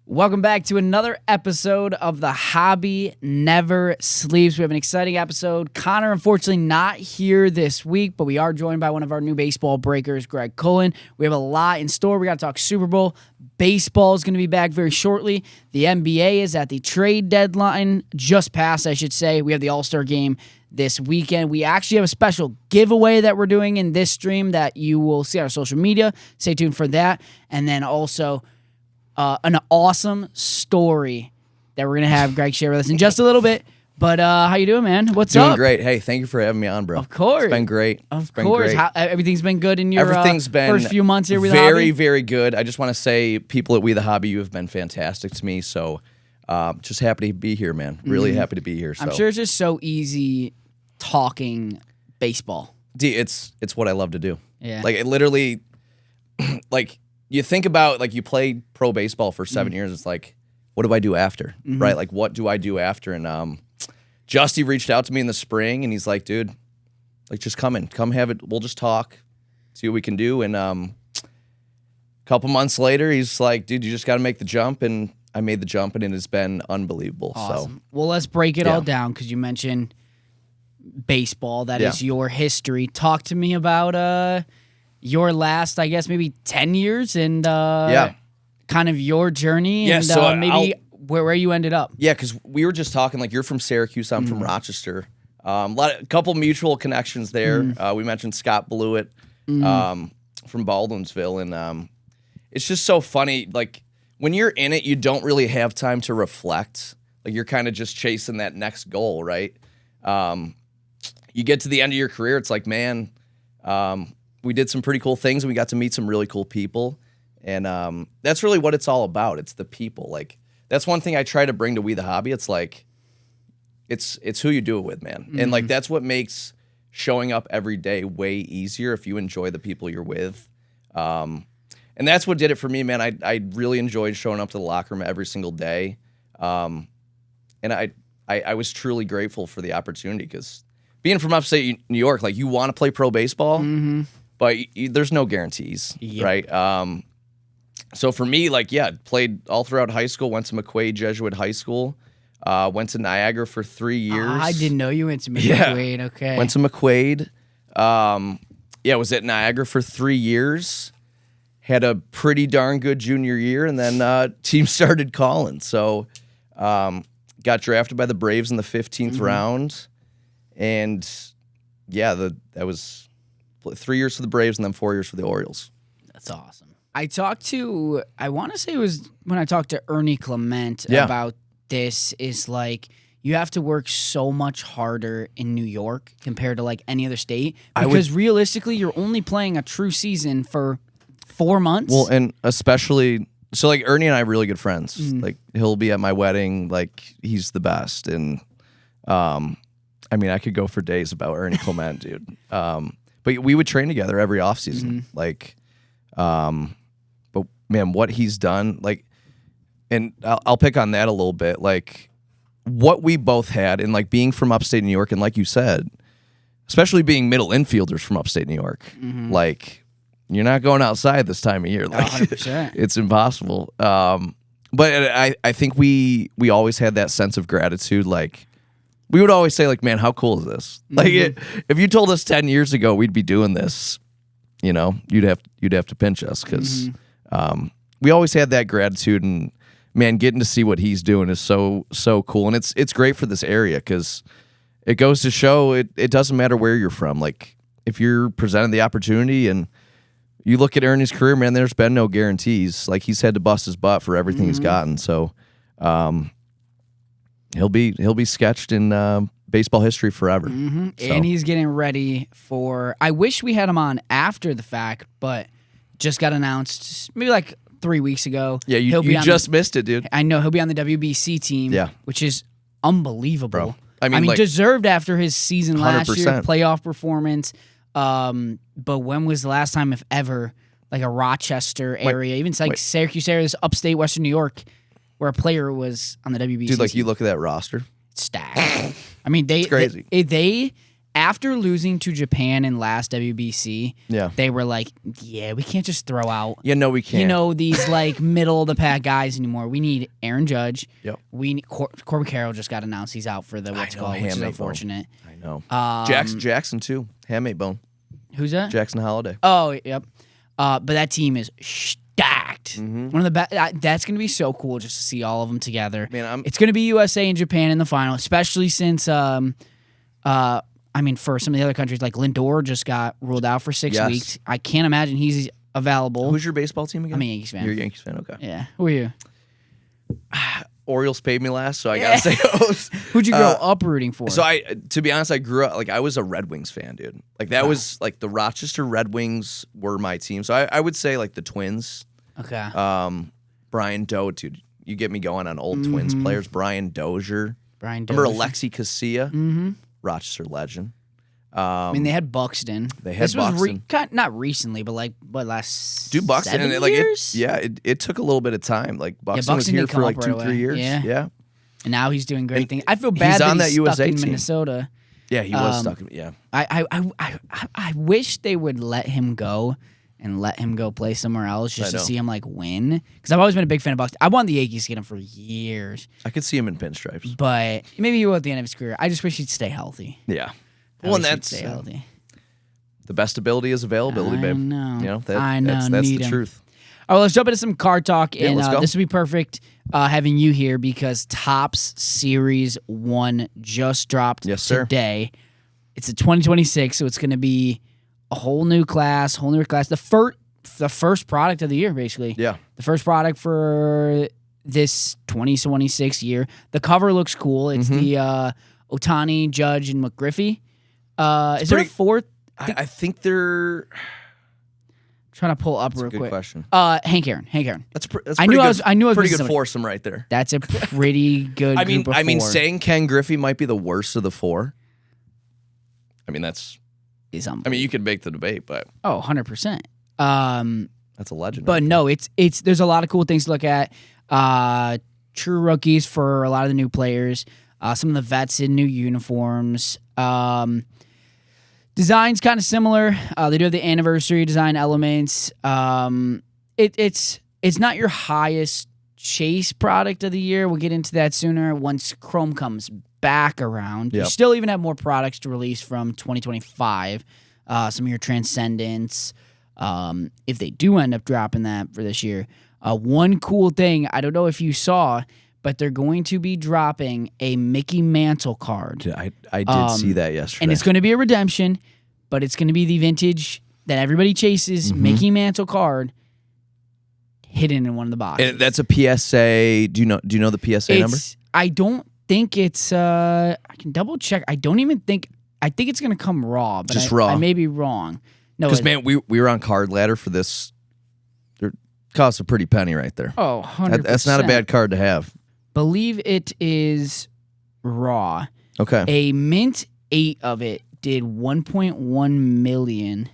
Welcome back to another episode of The Hobby Never Sleeps. We have an exciting episode. Connor, unfortunately, not here this week, but we are joined by one of our new baseball breakers, Greg Cullen. We have a lot in store. We got to talk Super Bowl. Baseball is going to be back very shortly. The NBA is at the trade deadline, just passed, I should say. We have the All-Star game this weekend. We actually have a special giveaway that we're doing in this stream that you will see on our social media. Stay tuned for that. And then also an awesome story that we're going to have Greg share with us in just a little bit. But how you doing, man? What's up? Doing great. Hey, thank you for having me on, bro. Of course. It's been great. Of course. How, everything's been good in your first few months here with the Hobby? Very good. I just want to say, people at WeTheHobby, you have been fantastic to me. So just happy to be here, man. Really happy to be here. So. I'm sure it's just so easy talking baseball. It's what I love to do. Yeah. Like, it literally, like, you think about, like, you played pro baseball for 7 years. It's like, what do I do after? Right? Like, what do I do after? And Justy reached out to me in the spring, and he's like, dude, like, just come have it. We'll just talk, see what we can do. And a couple months later, he's like, dude, you just got to make the jump. And I made the jump, and it has been unbelievable. Awesome. So, well, let's break it all down, because you mentioned baseball. That is your history. Talk to me about your last, I guess, maybe 10 years and kind of your journey and so maybe where you ended up. Yeah, because we were just talking, like, you're from Syracuse, I'm from Rochester. A couple mutual connections there. We mentioned Scott Blewett from Baldwinsville, and it's just so funny. Like, when you're in it, you don't really have time to reflect. Like, you're kind of just chasing that next goal, right? You get to the end of your career, it's like, man, we did some pretty cool things, and we got to meet some really cool people. And that's really what it's all about. It's the people. Like, that's one thing I try to bring to We The Hobby. It's like, it's who you do it with, man. And, like, that's what makes showing up every day way easier if you enjoy the people you're with. And that's what did it for me, man. I really enjoyed showing up to the locker room every single day. And I was truly grateful for the opportunity, because being from upstate New York, like, you want to play pro baseball, but there's no guarantees, right? So for me, like, played all throughout high school, went to McQuaid Jesuit High School, went to Niagara for 3 years. I didn't know you went to McQuaid. Okay. Went to McQuaid. Was at Niagara for 3 years. Had a pretty darn good junior year, and then team started calling. So got drafted by the Braves in the 15th round. And, that was 3 years for the Braves and then 4 years for the Orioles. That's awesome. I talked to, I want to say it was when I talked to Ernie Clement about this, is like, you have to work so much harder in New York compared to, like, any other state, because realistically, you're only playing a true season for 4 months. Well, and especially, so, like, Ernie and I are really good friends. Like, he'll be at my wedding. Like, he's the best. And, I mean, I could go for days about Ernie Clement, dude. But we would train together every offseason. Like, but, man, what he's done, like, and I'll pick on that a little bit. Like, what we both had, and, like, being from upstate New York, and like you said, especially being middle infielders from upstate New York, like, you're not going outside this time of year. Like, 100%. It's impossible. But I think we always had that sense of gratitude. Like, we would always say, like, man, how cool is this? Like, if you told us 10 years ago we'd be doing this, you know, you'd have to pinch us, because we always had that gratitude. And, man, getting to see what he's doing is so cool. And it's great for this area, because it goes to show it doesn't matter where you're from. Like, if you're presented the opportunity, and you look at Ernie's career, man, there's been no guarantees. Like, he's had to bust his butt for everything he's gotten. So he'll be sketched in baseball history forever. So. And he's getting ready for, I wish we had him on after the fact, but just got announced maybe like 3 weeks ago. Yeah, you just missed it, dude. I know, he'll be on the WBC team, which is unbelievable. Bro. I mean, like, deserved after his season 100%. last year, playoff performance. But when was the last time, if ever, like a Rochester area, even like Syracuse area, this upstate Western New York, where a player was on the WBC? Dude, like, you look at that roster, stacked. I mean, it's crazy. They after losing to Japan in last WBC, they were like, yeah, we can't just throw out. Yeah, no, we can't. These like middle of the pack guys anymore. We need Aaron Judge. Yep. We need Corbin Carroll just got announced he's out for the which is unfortunate. I know. Jackson too. Hamate bone. Who's that? Jackson Holiday. Oh, yep. But that team is stacked. One of the best. That's going to be so cool just to see all of them together. Man, it's going to be USA and Japan in the final, especially since for some of the other countries, like Lindor just got ruled out for 6 weeks. I can't imagine he's available. Who's your baseball team again? I'm a Yankees fan. You're a Yankees fan, okay. Yeah. Who are you? Orioles paid me last, so I gotta say O's. Who'd you grow up rooting for? So to be honest, I grew up I was a Red Wings fan, dude. Like that was like the Rochester Red Wings were my team. So I would say like the Twins. Okay. Brian Doe, dude. You get me going on old Twins players. Brian Dozier. Remember Alexi Casilla? Rochester legend. They had Buxton. This Buxton. Was not recently, but like last Buxton 7 and years? It took a little bit of time. Like Buxton was here for like 2-3 years. Yeah. And now he's doing great things. I feel bad he's that on he's that stuck USA in team. Minnesota. Yeah, he was stuck in. Yeah. I wish they would let him go and let him go play somewhere else just to see him like win. Because I've always been a big fan of Buxton. I wanted the Yankees to get him for years. I could see him in pinstripes. But maybe he will at the end of his career. I just wish he'd stay healthy. Yeah. Well, and that's stay healthy. The best ability is availability, babe. I know. That's the truth. All right, let's jump into some card talk, and let's go. this would be perfect having you here because Topps Series 1 just dropped today. It's a 2026, so it's going to be a whole new class. The first product of the year, basically. Yeah. The first product for this 2026 year. The cover looks cool. It's the Ohtani, Judge, and McGriffey. Is there a fourth? I think they're trying to pull up real quick. Good question. Hank Aaron. That's I knew good, I was pretty good foursome right there. That's a pretty good. Group of four. Saying Ken Griffey might be the worst of the four. Is you could make the debate, but 100%. That's a legend. But no, it's there's a lot of cool things to look at. True rookies for a lot of the new players. Some of the vets in new uniforms. Design's kind of similar. They do have the anniversary design elements. It's not your highest chase product of the year. We'll get into that sooner once Chrome comes back around. Yep. You still even have more products to release from 2025. Some of your Transcendence, if they do end up dropping that for this year. One cool thing, I don't know if you saw, but they're going to be dropping a Mickey Mantle card. Yeah, I did see that yesterday. And it's going to be a redemption, but it's going to be the vintage that everybody chases, Mickey Mantle card, hidden in one of the boxes. And that's a PSA. Do you know the PSA number? I don't think it's I can double check. I think it's going to come raw, but just raw. I may be wrong. No, because man, we were on Card Ladder for this. It costs a pretty penny right there. Oh, 100%. That's not a bad card to have. Believe it is raw. Okay. A mint 8 of it did 1.1 million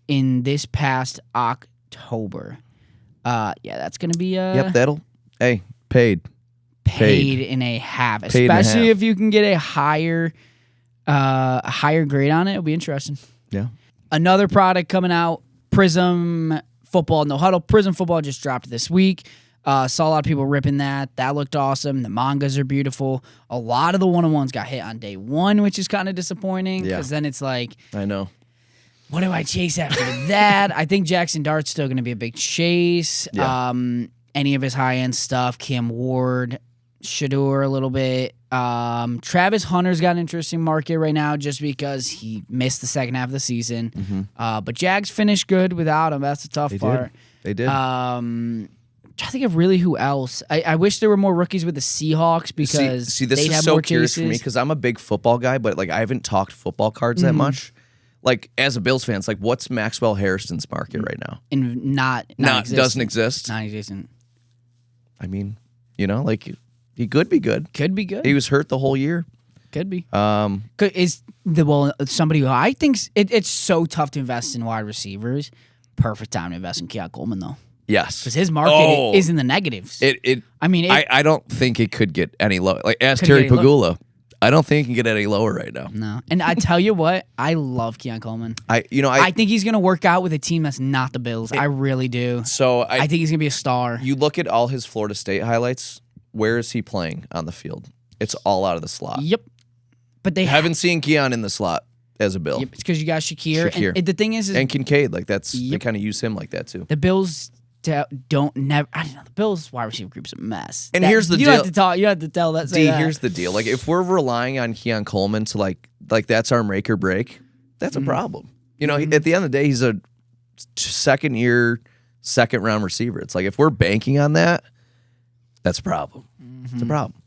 in this past October. That's going to be that'll paid in a half, especially if you can get a higher grade on it. It'll be interesting. Yeah. Another product coming out, Prizm Football No Huddle. Prizm Football just dropped this week. Saw a lot of people ripping that. That looked awesome. The mangas are beautiful. A lot of the one-on-ones got hit on day one, which is kind of disappointing because then it's like, I know. What do I chase after that? I think Jackson Dart's still going to be a big chase. Yeah. Any of his high-end stuff, Cam Ward, Shador a little bit. Travis Hunter's got an interesting market right now just because he missed the second half of the season. But Jags finished good without him. That's the tough part. They did. I think of really who else. I wish there were more rookies with the Seahawks because see this they'd is have so more curious chases. for me because I'm a big football guy, but like I haven't talked football cards that much. Like as a Bills fan, it's like what's Maxwell Harrison's market right now? And not doesn't exist. Non-existent. I mean, like he could be good. Could be good. He was hurt the whole year. Could be. Is somebody who I think it's so tough to invest in wide receivers. Perfect time to invest in Keon Coleman though. Yes, because his market is in the negatives. I don't think it could get any lower. Like as Terry Pagula, I don't think he can get any lower right now. No. And I tell you what, I love Keon Coleman. I think he's going to work out with a team that's not the Bills. I really do. So I think he's going to be a star. You look at all his Florida State highlights. Where is he playing on the field? It's all out of the slot. Yep. But they haven't seen Keon in the slot as a Bill. Yep. It's because you got Shakir. And the thing is and Kincaid, like they kind of use him like that too. The Bills don't never. I don't know. The Bills wide receiver group's a mess. And here's the deal. You have to tell that. Here's the deal. Like if we're relying on Keon Coleman to like that's our make or break, that's a problem. You know, at the end of the day, he's a second-year, second-round receiver. It's like if we're banking on that, that's a problem. It's a problem.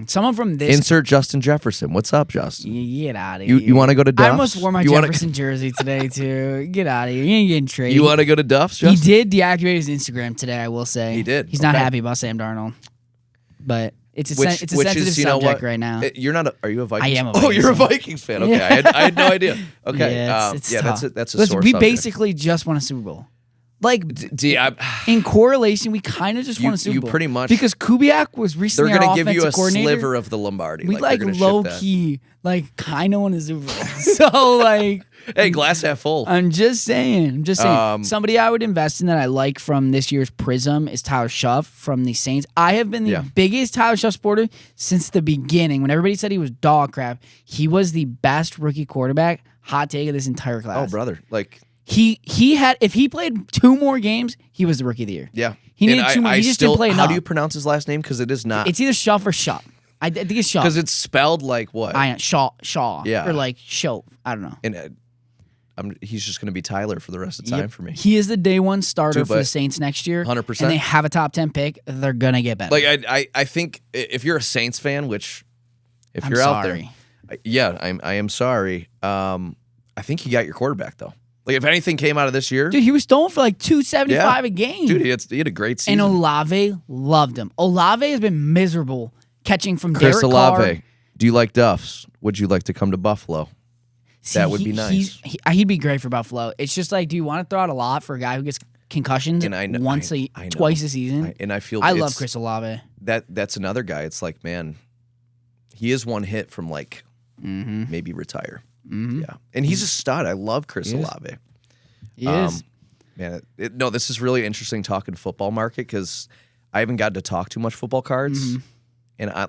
Someone from this insert Justin Jefferson. What's up, Justin? Get out of here. You want to go to Duff's? I almost wore my Jefferson jersey today too. Get out of here. You ain't getting traded. You want to go to Duff's, Justin? He did deactivate his Instagram today. I will say he did. He's not happy about Sam Darnold, but it's a sensitive subject right now. You're not. Are you a Vikings? I am a Vikings fan. You're a Vikings fan. Okay, I had no idea. Okay, it's tough. that's a Listen, sore we subject. basically just won a Super Bowl. Like, in correlation, we kind of just won a Super Bowl. You pretty much. Because Kubiak was recently our offensive coordinator. They're going to give you a sliver of the Lombardi. We low-key, kind of won a Super Bowl. So, hey, glass half full. I'm just saying. Somebody I would invest in that I like from this year's Prizm is Tyler Shuff from the Saints. I have been the biggest Tyler Shuff supporter since the beginning. When everybody said he was dog crap, he was the best rookie quarterback. Hot take of this entire class. Oh, brother. He had, if he played 2 more games, he was the rookie of the year. Yeah. He needed 2 more. He just didn't play enough. How do you pronounce his last name? Because it is not. It's either Shuff or Shuff. I think it's Shuff. Because it's spelled like what? Shaw. Yeah. Or Show. I don't know. And he's just going to be Tyler for the rest of the time for me. He is the day one starter for the Saints next year. 100%. And they have a top 10 pick. They're going to get better. I think if you're a Saints fan, which if you're out there. I am sorry. I think you got your quarterback, though. If anything came out of this year. Dude, he was throwing for $275 a game. Dude, he had a great season. And Olave loved him. Olave has been miserable catching from Chris Derek Olave. Carr. Do you like Duff's? Would you like to come to Buffalo? That would be nice. He'd be great for Buffalo. It's just do you want to throw out a lot for a guy who gets concussions twice a season? I love Chris Olave. That's another guy. It's man, he is one hit from maybe retire. Yeah, and he's a stud. I love Chris Olave. He is. Man, this is really interesting talking football market because I haven't gotten to talk too much football cards, and I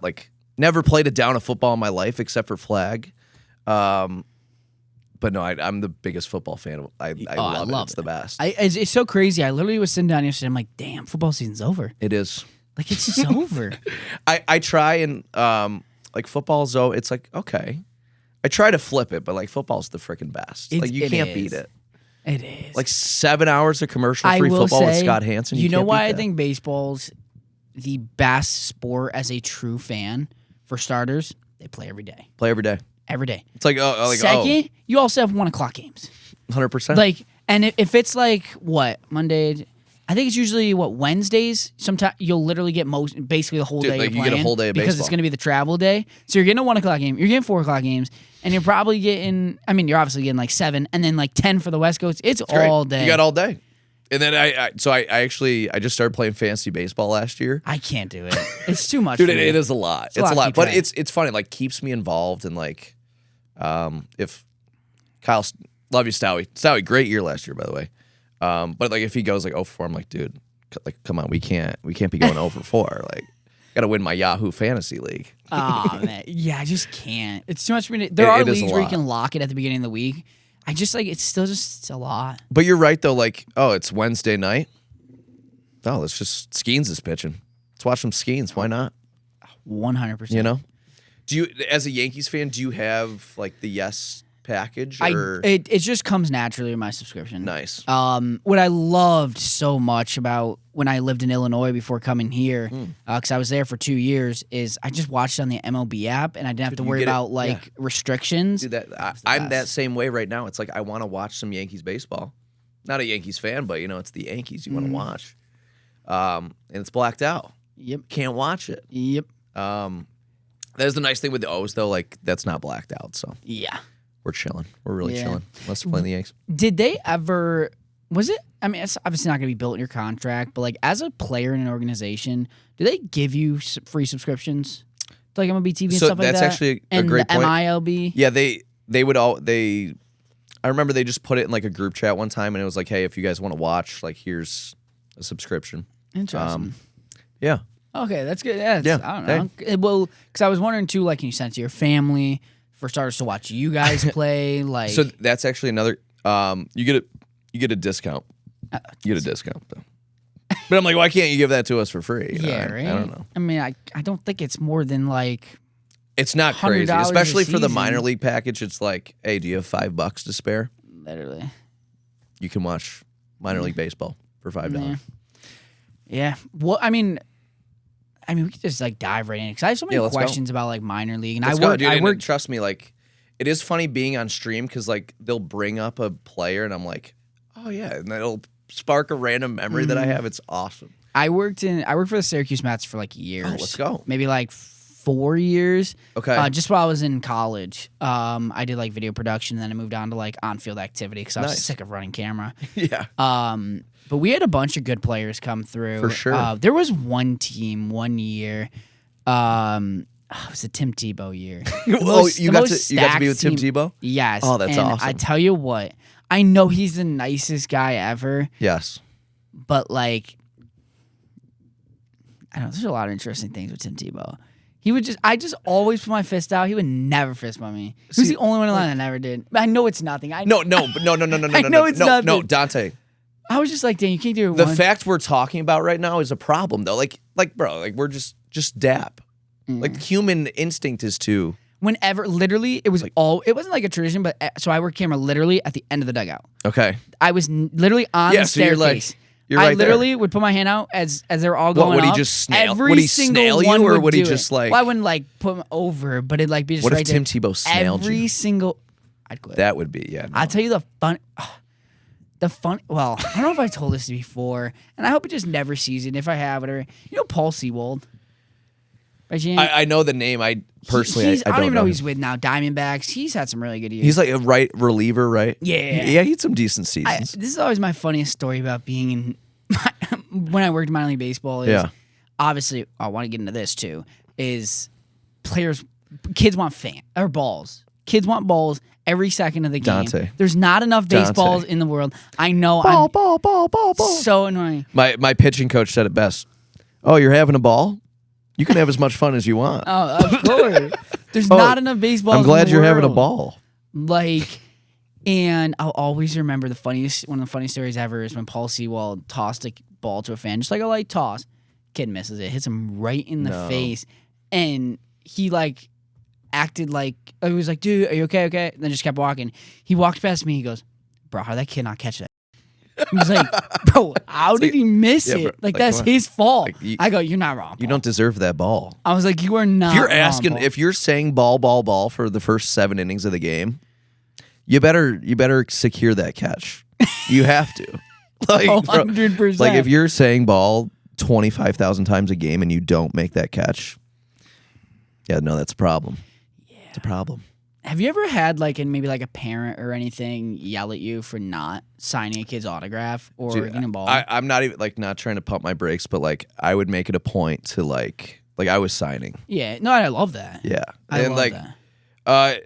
never played a down of football in my life except for flag. But no, I'm the biggest football fan. I love it. It's the best. It's so crazy. I literally was sitting down yesterday. I'm like, damn, football season's over. It is. It's just over. I try and football's though. It's okay. I try to flip it, but football's the freaking best. You can't beat it. It is. 7 hours of commercial-free football with Scott Hansen. You know why I think baseball's the best sport as a true fan? For starters, they play every day. Every day. It's Second, you also have 1 o'clock games. 100%. And if it's what Monday, I think it's usually Wednesdays. Sometimes you'll literally get basically the whole day. You get a whole day of because baseball. It's going to be the travel day. So you're getting a 1 o'clock game. You're getting 4 o'clock games, and you're probably getting. I mean, you're obviously getting 7, and then 10 for the West Coast. It's all day. You got all day. And then I just started playing fantasy baseball last year. I can't do it. It's too much. Dude, it is a lot. It's a lot. But track. it's funny. Keeps me involved and if Kyle, love you, Stowie, great year last year by the way. But if he goes 0-4, I'm dude, come on, we can't be going 0-4. Got to win my Yahoo Fantasy League. Oh man, yeah, I just can't. It's too much for me. There are leagues where you can lock it at the beginning of the week. I just it's still just a lot. But you're right though. It's Wednesday night. Oh, let's just Skeens is pitching. Let's watch some Skeens. Why not? 100%. You know. Do you, as a Yankees fan, do you have the Yes package? Or? It just comes naturally with my subscription. Nice. What I loved so much about when I lived in Illinois before coming here, because I was there for 2 years, is I just watched it on the MLB app and I didn't have to worry about restrictions. Dude, I'm that same way right now. It's I want to watch some Yankees baseball. Not a Yankees fan, but it's the Yankees you want to watch. And it's blacked out. Yep. Can't watch it. Yep. That's the nice thing with the O's though. That's not blacked out. So yeah. We're chilling. We're really chilling. Unless we're playing the Yanks. Did they ever? Was it? I mean, it's obviously not going to be built in your contract, but as a player in an organization, do they give you free subscriptions? like MLB TV and So stuff like that? that's actually a and great the point. MILB? Yeah, they would all they. I remember they just put it in like a group chat one time, and it was like, hey, if you guys want to watch, like, here's a subscription. Interesting. Yeah. Okay, that's good. Yeah, Yeah, I don't know. Well, because I was wondering too, like, can you send it to your family for starters to watch you guys play? Like, So that's actually another. You get a discount. You get a discount though. But I'm like, why can't you give that to us for free? You know, right? I don't know. I mean, I don't think it's more than like. It's not crazy, $100 especially a for the season. minor league package. It's like, hey, do you have $5 to spare? Literally. You can watch minor league baseball for $5. Yeah. Well, I mean, we could just like dive right in because I have so many let's go. questions about like minor league, and Let's I go, work. dude, I and work. trust me, like, it is funny being on stream because like they'll bring up a player, and I'm like, oh yeah, and it'll spark a random memory that I have. It's awesome. I worked for the Syracuse Mets for like years. Oh, let's go. Maybe like 4 years. Okay. Just while I was in college, I did like video production, and then I moved on to like on-field activity because I was Nice. sick of running camera. Yeah. But we had a bunch of good players come through. For sure. There was one team one year. It was the Tim Tebow year. You got to be with Tim Tebow? Yes. Oh, that's and awesome. I tell you what, I know he's the nicest guy ever, Yes. but like, I don't know. There's a lot of interesting things with Tim Tebow. I just always put my fist out. He would never fist bump me. He was the only one in line that never did. I know it's nothing. No, I know it's nothing. No, Dante. I was just like, Dan, you can't do it The once. fact we're talking about right now is a problem, though. Like, bro, like we're just dap. Like human instinct is to. Whenever, literally, it was it wasn't like a tradition, but so I worked camera literally at the end of the dugout. Okay. I was literally on the so you're staircase. like, you're right I literally would put my hand out as they were all going would he up. just snail? Every Would he single snail you, one or would he do just it. like? Well, I wouldn't like put him over, but it'd like be just What if right Tim there. Tebow snailed Every you? single, I'd quit. That would be, yeah. No. I'll tell you well, I don't know if I told this before, and I hope he just never sees it. And if I have, whatever. You know Paul Seawold? By chance? I know the name. I personally, I don't even know him. who he's with now. Diamondbacks. He's had some really good years. He's like a right reliever, right? Yeah. Yeah, he had some decent seasons. This is always my funniest story about being in when I worked minor league baseball. Is Yeah. Obviously, I want to get into this too. Is kids want balls. Kids want balls every second of the game. Dante. There's not enough baseballs in the world. I know. Ball. So annoying. My pitching coach said it best. Oh, you're having a ball? You can have as much fun as you want. Oh, of course. There's not enough baseballs. I'm glad in the you're having a world. ball. Like, and I'll always remember one of the funniest stories ever is when Paul Sewald tossed a ball to a fan, just like a light toss. Kid misses it, hits him right in the face, and he like acted like he was like, "Dude, are you okay?" Okay, and then just kept walking. He walked past me. He goes, "Bro, how did that kid not catch that?" He was like, "Bro, how did he miss it? bro, like that's his fault." Like, I go, "You're not wrong. You Paul." don't deserve that ball. I was like, "You are not." If you're wrong, asking, Paul." if you're saying ball for the first 7 innings of the game, you better secure that catch. You have to. Like, bro, 100%. like if you're saying ball 25,000 times a game and you don't make that catch, yeah, no, that's a problem. Yeah, it's a problem. Have you ever had maybe a parent or anything yell at you for not signing a kid's autograph or getting a ball? I'm not even not trying to pump my brakes, but I would make it a point to like I was signing. Yeah, no, I love that. Yeah, I and love that.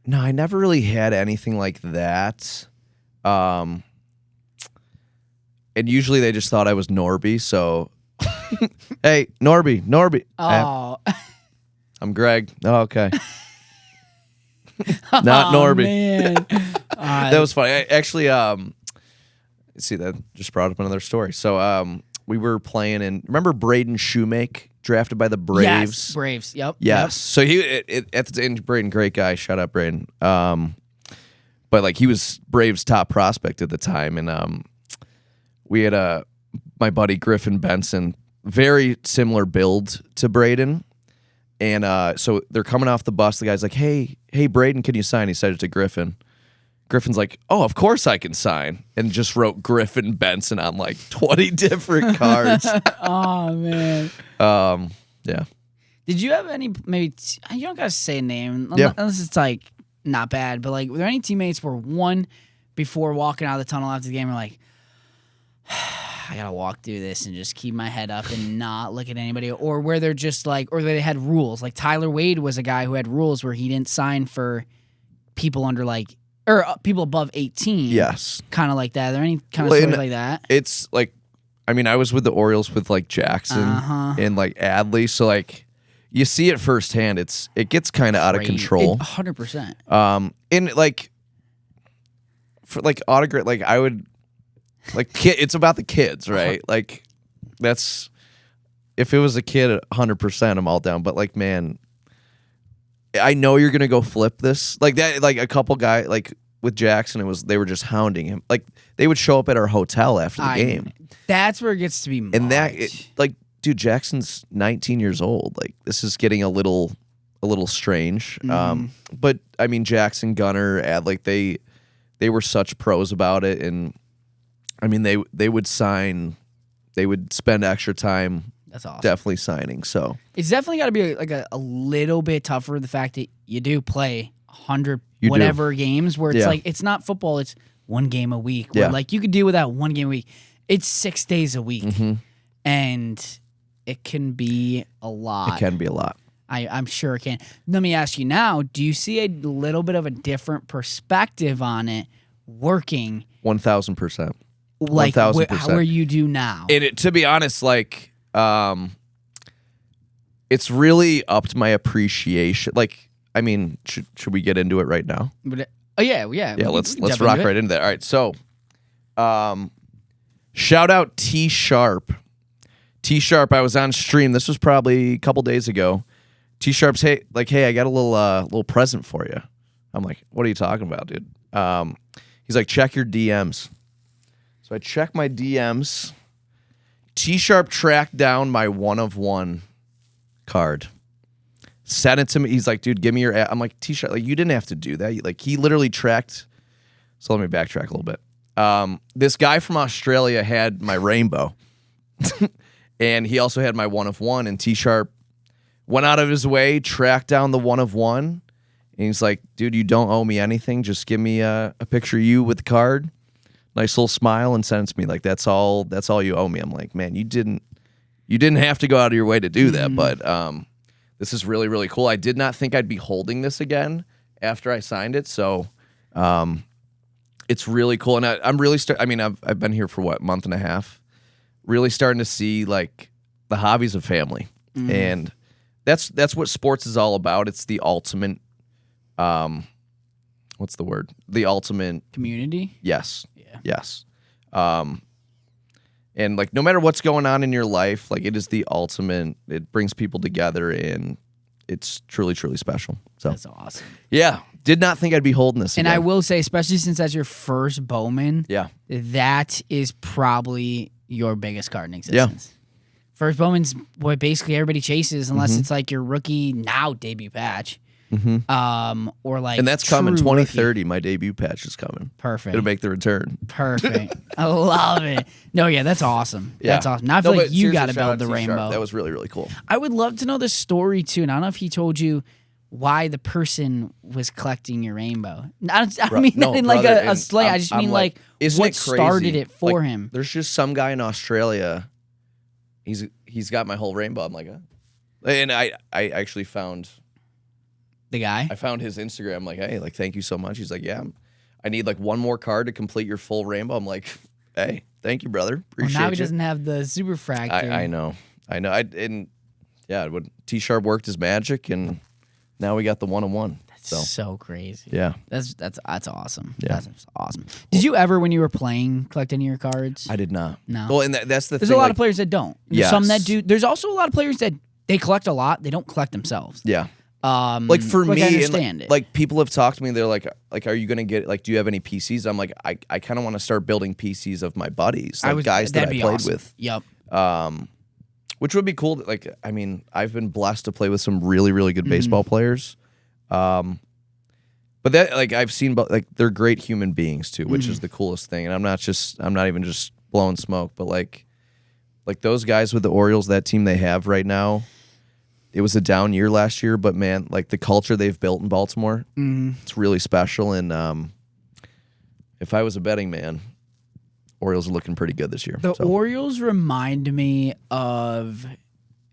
No, I never really had anything like that. And usually they just thought I was Norby, so hey, Norby. Oh, I'm Greg. Oh, okay. Not Norby. Man. That was funny. I actually, see, that just brought up another story. So, we were playing in. Remember Braden Shoemake, drafted by the Braves? Yes, Braves. Yep. Yes. Yep. So at the end, Braden, great guy. Shout out Braden. But he was Braves' top prospect at the time, and we had my buddy Griffin Benson, very similar build to Braden. And so they're coming off the bus. The guy's like, hey, Braden, can you sign? He said it to Griffin. Griffin's like, oh, of course I can sign. And just wrote Griffin Benson on 20 different cards. Oh, man. Yeah. Did you have any, maybe, you don't got to say a name, Yeah. unless it's not bad, but were there any teammates where one, before walking out of the tunnel after the game, were like, I gotta walk through this and just keep my head up and not look at anybody, or where they're just like, or they had rules. Like Tyler Wade was a guy who had rules where he didn't sign for people under like, or people above 18. Yes. Kind of like that. Are there any kind of stories like that? It's like, I mean, I was with the Orioles with like Jackson and like Adley, so like you see it firsthand. It gets kind of out of control. 100%. And like for like autograph, like I would. Like it's about the kids, right? Like that's if it was a kid, 100%, I'm all down. But like, man, I know you're gonna go flip this like that. Like a couple guys, like with Jackson, they were just hounding him. Like they would show up at our hotel after the game. That's where it gets to be. And like, dude, Jackson's 19 years old. Like this is getting a little strange. But I mean, Jackson, Gunner, like they were such pros about it, and I mean, they would sign, they would spend extra time. That's awesome. Definitely signing. So it's definitely got to be like a little bit tougher. The fact that you do play 100 whatever games, where it's like it's not football. It's one game a week. Where like you could deal with that one game a week. It's 6 days a week, and it can be a lot. It can be a lot. I'm sure it can. Let me ask you now: do you see a little bit of a different perspective on it working? 1,000%. Like 1,000%. Where you do now. To be honest, like it's really upped my appreciation. Like, I mean, should we get into it right now? Yeah. Let's rock right into that. All right, so shout out T Sharp. T Sharp, I was on stream. This was probably a couple days ago. T Sharp's hey, I got a little present for you. I'm like, what are you talking about, dude? He's like, check your DMs. So I check my DMs. T-Sharp tracked down my 1-of-1 card. Sent it to me. He's like, dude, give me your I'm like, T-Sharp, like, you didn't have to do that. Like, he literally tracked. So let me backtrack a little bit. This guy from Australia had my rainbow. And he also had my 1-of-1. And T-Sharp went out of his way, tracked down the 1-of-1. And he's like, dude, you don't owe me anything. Just give me a picture of you with the card. Nice little smile, and sends me like that's all you owe me. I'm like, man, you didn't have to go out of your way to do that, but this is really, really cool. I did not think I'd be holding this again after I signed it, so it's really cool. And I'm really I've been here for what, month and a half, really starting to see like the hobby's a family, and that's what sports is all about. It's the ultimate. What's the word? The ultimate community. Yes. Yes. And like no matter what's going on in your life, like it is the ultimate. It brings people together, and it's truly, truly special. So that's awesome. Yeah. Did not think I'd be holding this again. And I will say, especially since that's your first Bowman, that is probably your biggest card in existence. Yeah. First Bowman's what basically everybody chases, unless it's like your rookie now debut patch. Or like, and that's coming 2030. Rookie. My debut patch is coming. Perfect. It'll make the return. Perfect. I love it. No, yeah, that's awesome. Yeah. That's awesome. Now I feel like you got to build the rainbow. That was really, really cool. I would love to know the story too, and I don't know if he told you why the person was collecting your rainbow. I mean that in like a slang. I just mean like what started it for him. There's just some guy in Australia. He's got my whole rainbow. I'm like, and I actually found. The guy? I found his Instagram. I'm like, hey, like, thank you so much. He's like, yeah, I need like one more card to complete your full rainbow. I'm like, hey, thank you, brother. Appreciate it. Now he doesn't have the Superfractor. I know. T-Sharp worked his magic, and now we got the 1-of-1. That's so crazy. Yeah. That's awesome. Yeah. That's awesome. Did you ever, when you were playing, collect any of your cards? I did not. No. Well, and that's the thing. There's a lot of players that don't. There's some that do. There's also a lot of players that they collect a lot. They don't collect themselves. Yeah. Like for me, I understand it. Like people have talked to me. They're like, are you gonna get like? Do you have any PCs? I'm like, I kind of want to start building PCs of my buddies, like guys that I played with. Yep. Which would be cool. Like, I mean, I've been blessed to play with some really, really good baseball players. But that, like, I've seen, like, they're great human beings too, which is the coolest thing. And I'm not even just blowing smoke, but like those guys with the Orioles, that team they have right now. It was a down year last year, but man, like the culture they've built in Baltimore, it's really special. And if I was a betting man, Orioles are looking pretty good this year. The Orioles remind me of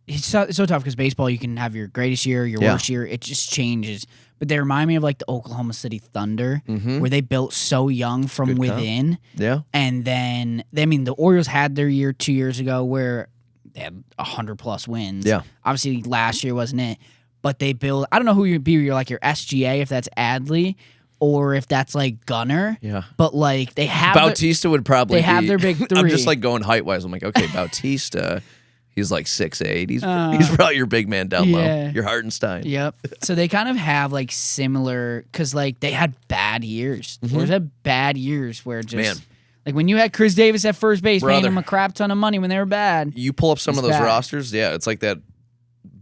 it's so tough because baseball you can have your greatest year, your worst year. It just changes. But they remind me of like the Oklahoma City Thunder, where they built so young from within. Yeah, and then the Orioles had their year 2 years ago where they had 100+ wins. Yeah, obviously last year wasn't it, but they build. I don't know who you'd be. You're like your SGA if that's Adley. Or if that's like Gunner, but like they have Bautista would probably have their big three. I'm just like going height wise. I'm like, okay, Bautista, he's like 6'8". He's probably your big man down low. Your Hartenstein. Yep. So they kind of have like similar because like they had bad years. The Orioles had bad years where just like when you had Chris Davis at first base, paying him a crap ton of money when they were bad. You pull up some of those rosters, it's like that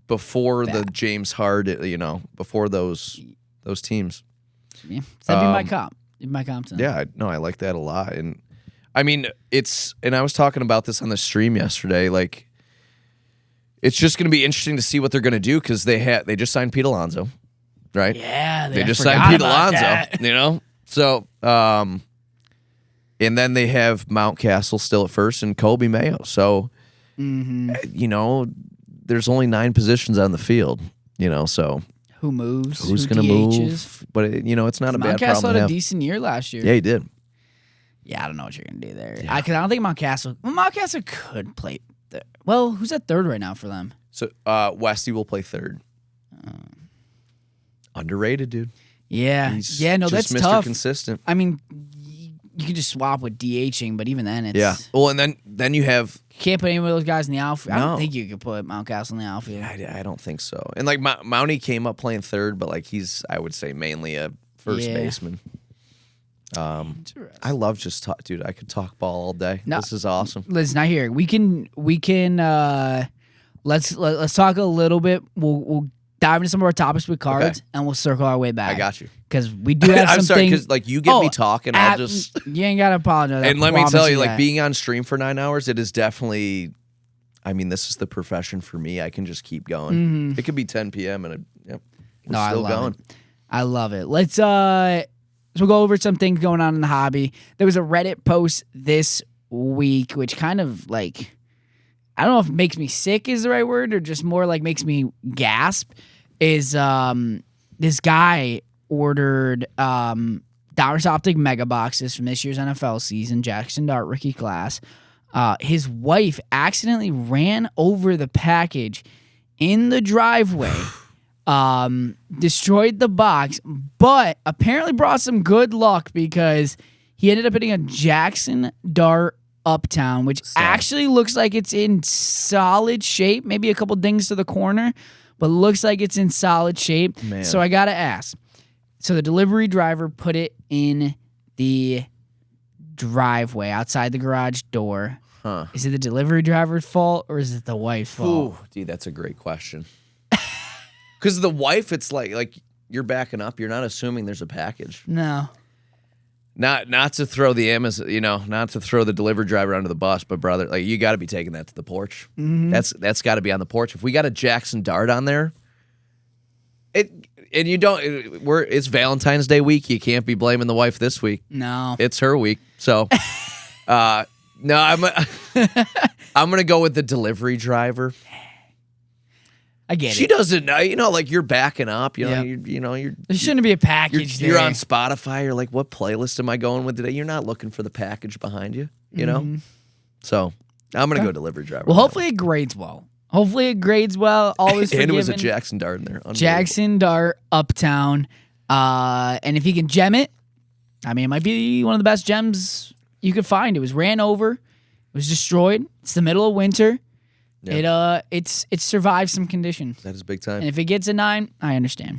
before the James Harden, before those teams. Yeah, so that'd be my comp. My comp. Yeah, I like that a lot. And I mean, and I was talking about this on the stream yesterday. Like, it's just going to be interesting to see what they're going to do because they just signed Pete Alonso, right? Yeah, they just signed Pete Alonso. So, and then they have Mountcastle still at first and Kobe Mayo. So, there's only 9 positions on the field. So. Who moves? Who's going to move? But, it's not a bad problem to have. Mountcastle had a decent year last year. Yeah, he did. Yeah, I don't know what you're going to do there. Yeah. I don't think Mountcastle could play. Well, who's at third right now for them? So, Westy will play third. Underrated, dude. Yeah. He's that's Mr. tough. Consistent. I mean, you can just swap with DHing, but even then it's... Yeah. Well, and then you have... You can't put any of those guys in the outfield. No. I don't think you could put Mountcastle in the outfield. I don't think so. And like Mountie came up playing third, but like he's, I would say, mainly a first baseman. I love just talk, dude. I could talk ball all day. No, this is awesome. Listen, I hear we can. Let's talk a little bit. We'll dive into some of our topics with cards, and we'll circle our way back. I got you. Because we do have some I'm sorry, things. because like you get me talking, I'll just... You ain't got to apologize. And let me tell you, like being on stream for 9 hours, it is definitely... I mean, this is the profession for me. I can just keep going. Mm-hmm. It could be 10 p.m. and we're still going. I love it. Let's we'll go over some things going on in the hobby. There was a Reddit post this week, which kind of like... I don't know if it makes me sick is the right word or just more like makes me gasp. Is this guy ordered Downer's Optic mega boxes from this year's NFL season, Jackson Dart rookie class. His wife accidentally ran over the package in the driveway, destroyed the box, but apparently brought some good luck because he ended up hitting a Jackson Dart Uptown, which actually looks like it's in solid shape. Maybe a couple dings to the corner, but looks like it's in solid shape. Man. So I got to ask. So the delivery driver put it in the driveway outside the garage door. Huh. Is it the delivery driver's fault or is it the wife's fault? Ooh, dude, that's a great question. Because the wife, it's like you're backing up. You're not assuming there's a package. No. Not to throw the Amazon, not to throw the delivery driver under the bus, but brother, like you got to be taking that to the porch. Mm-hmm. That's got to be on the porch. If we got a Jackson Dart on there, it's Valentine's Day week. You can't be blaming the wife this week. No, it's her week. So, no, I'm gonna go with the delivery driver. I get it. She doesn't know, like you're backing up. You're. There shouldn't be a package. You're on Spotify. You're like, what playlist am I going with today? You're not looking for the package behind you. You know. So I'm gonna go delivery driver. Well, hopefully it grades well. All is forgiven. And it was a Jackson Dart in there. Jackson Dart Uptown. And if he can gem it, I mean, it might be one of the best gems you could find. It was ran over. It was destroyed. It's the middle of winter. Yeah. It's survived some conditions. That is big time. And if it gets a 9, I understand.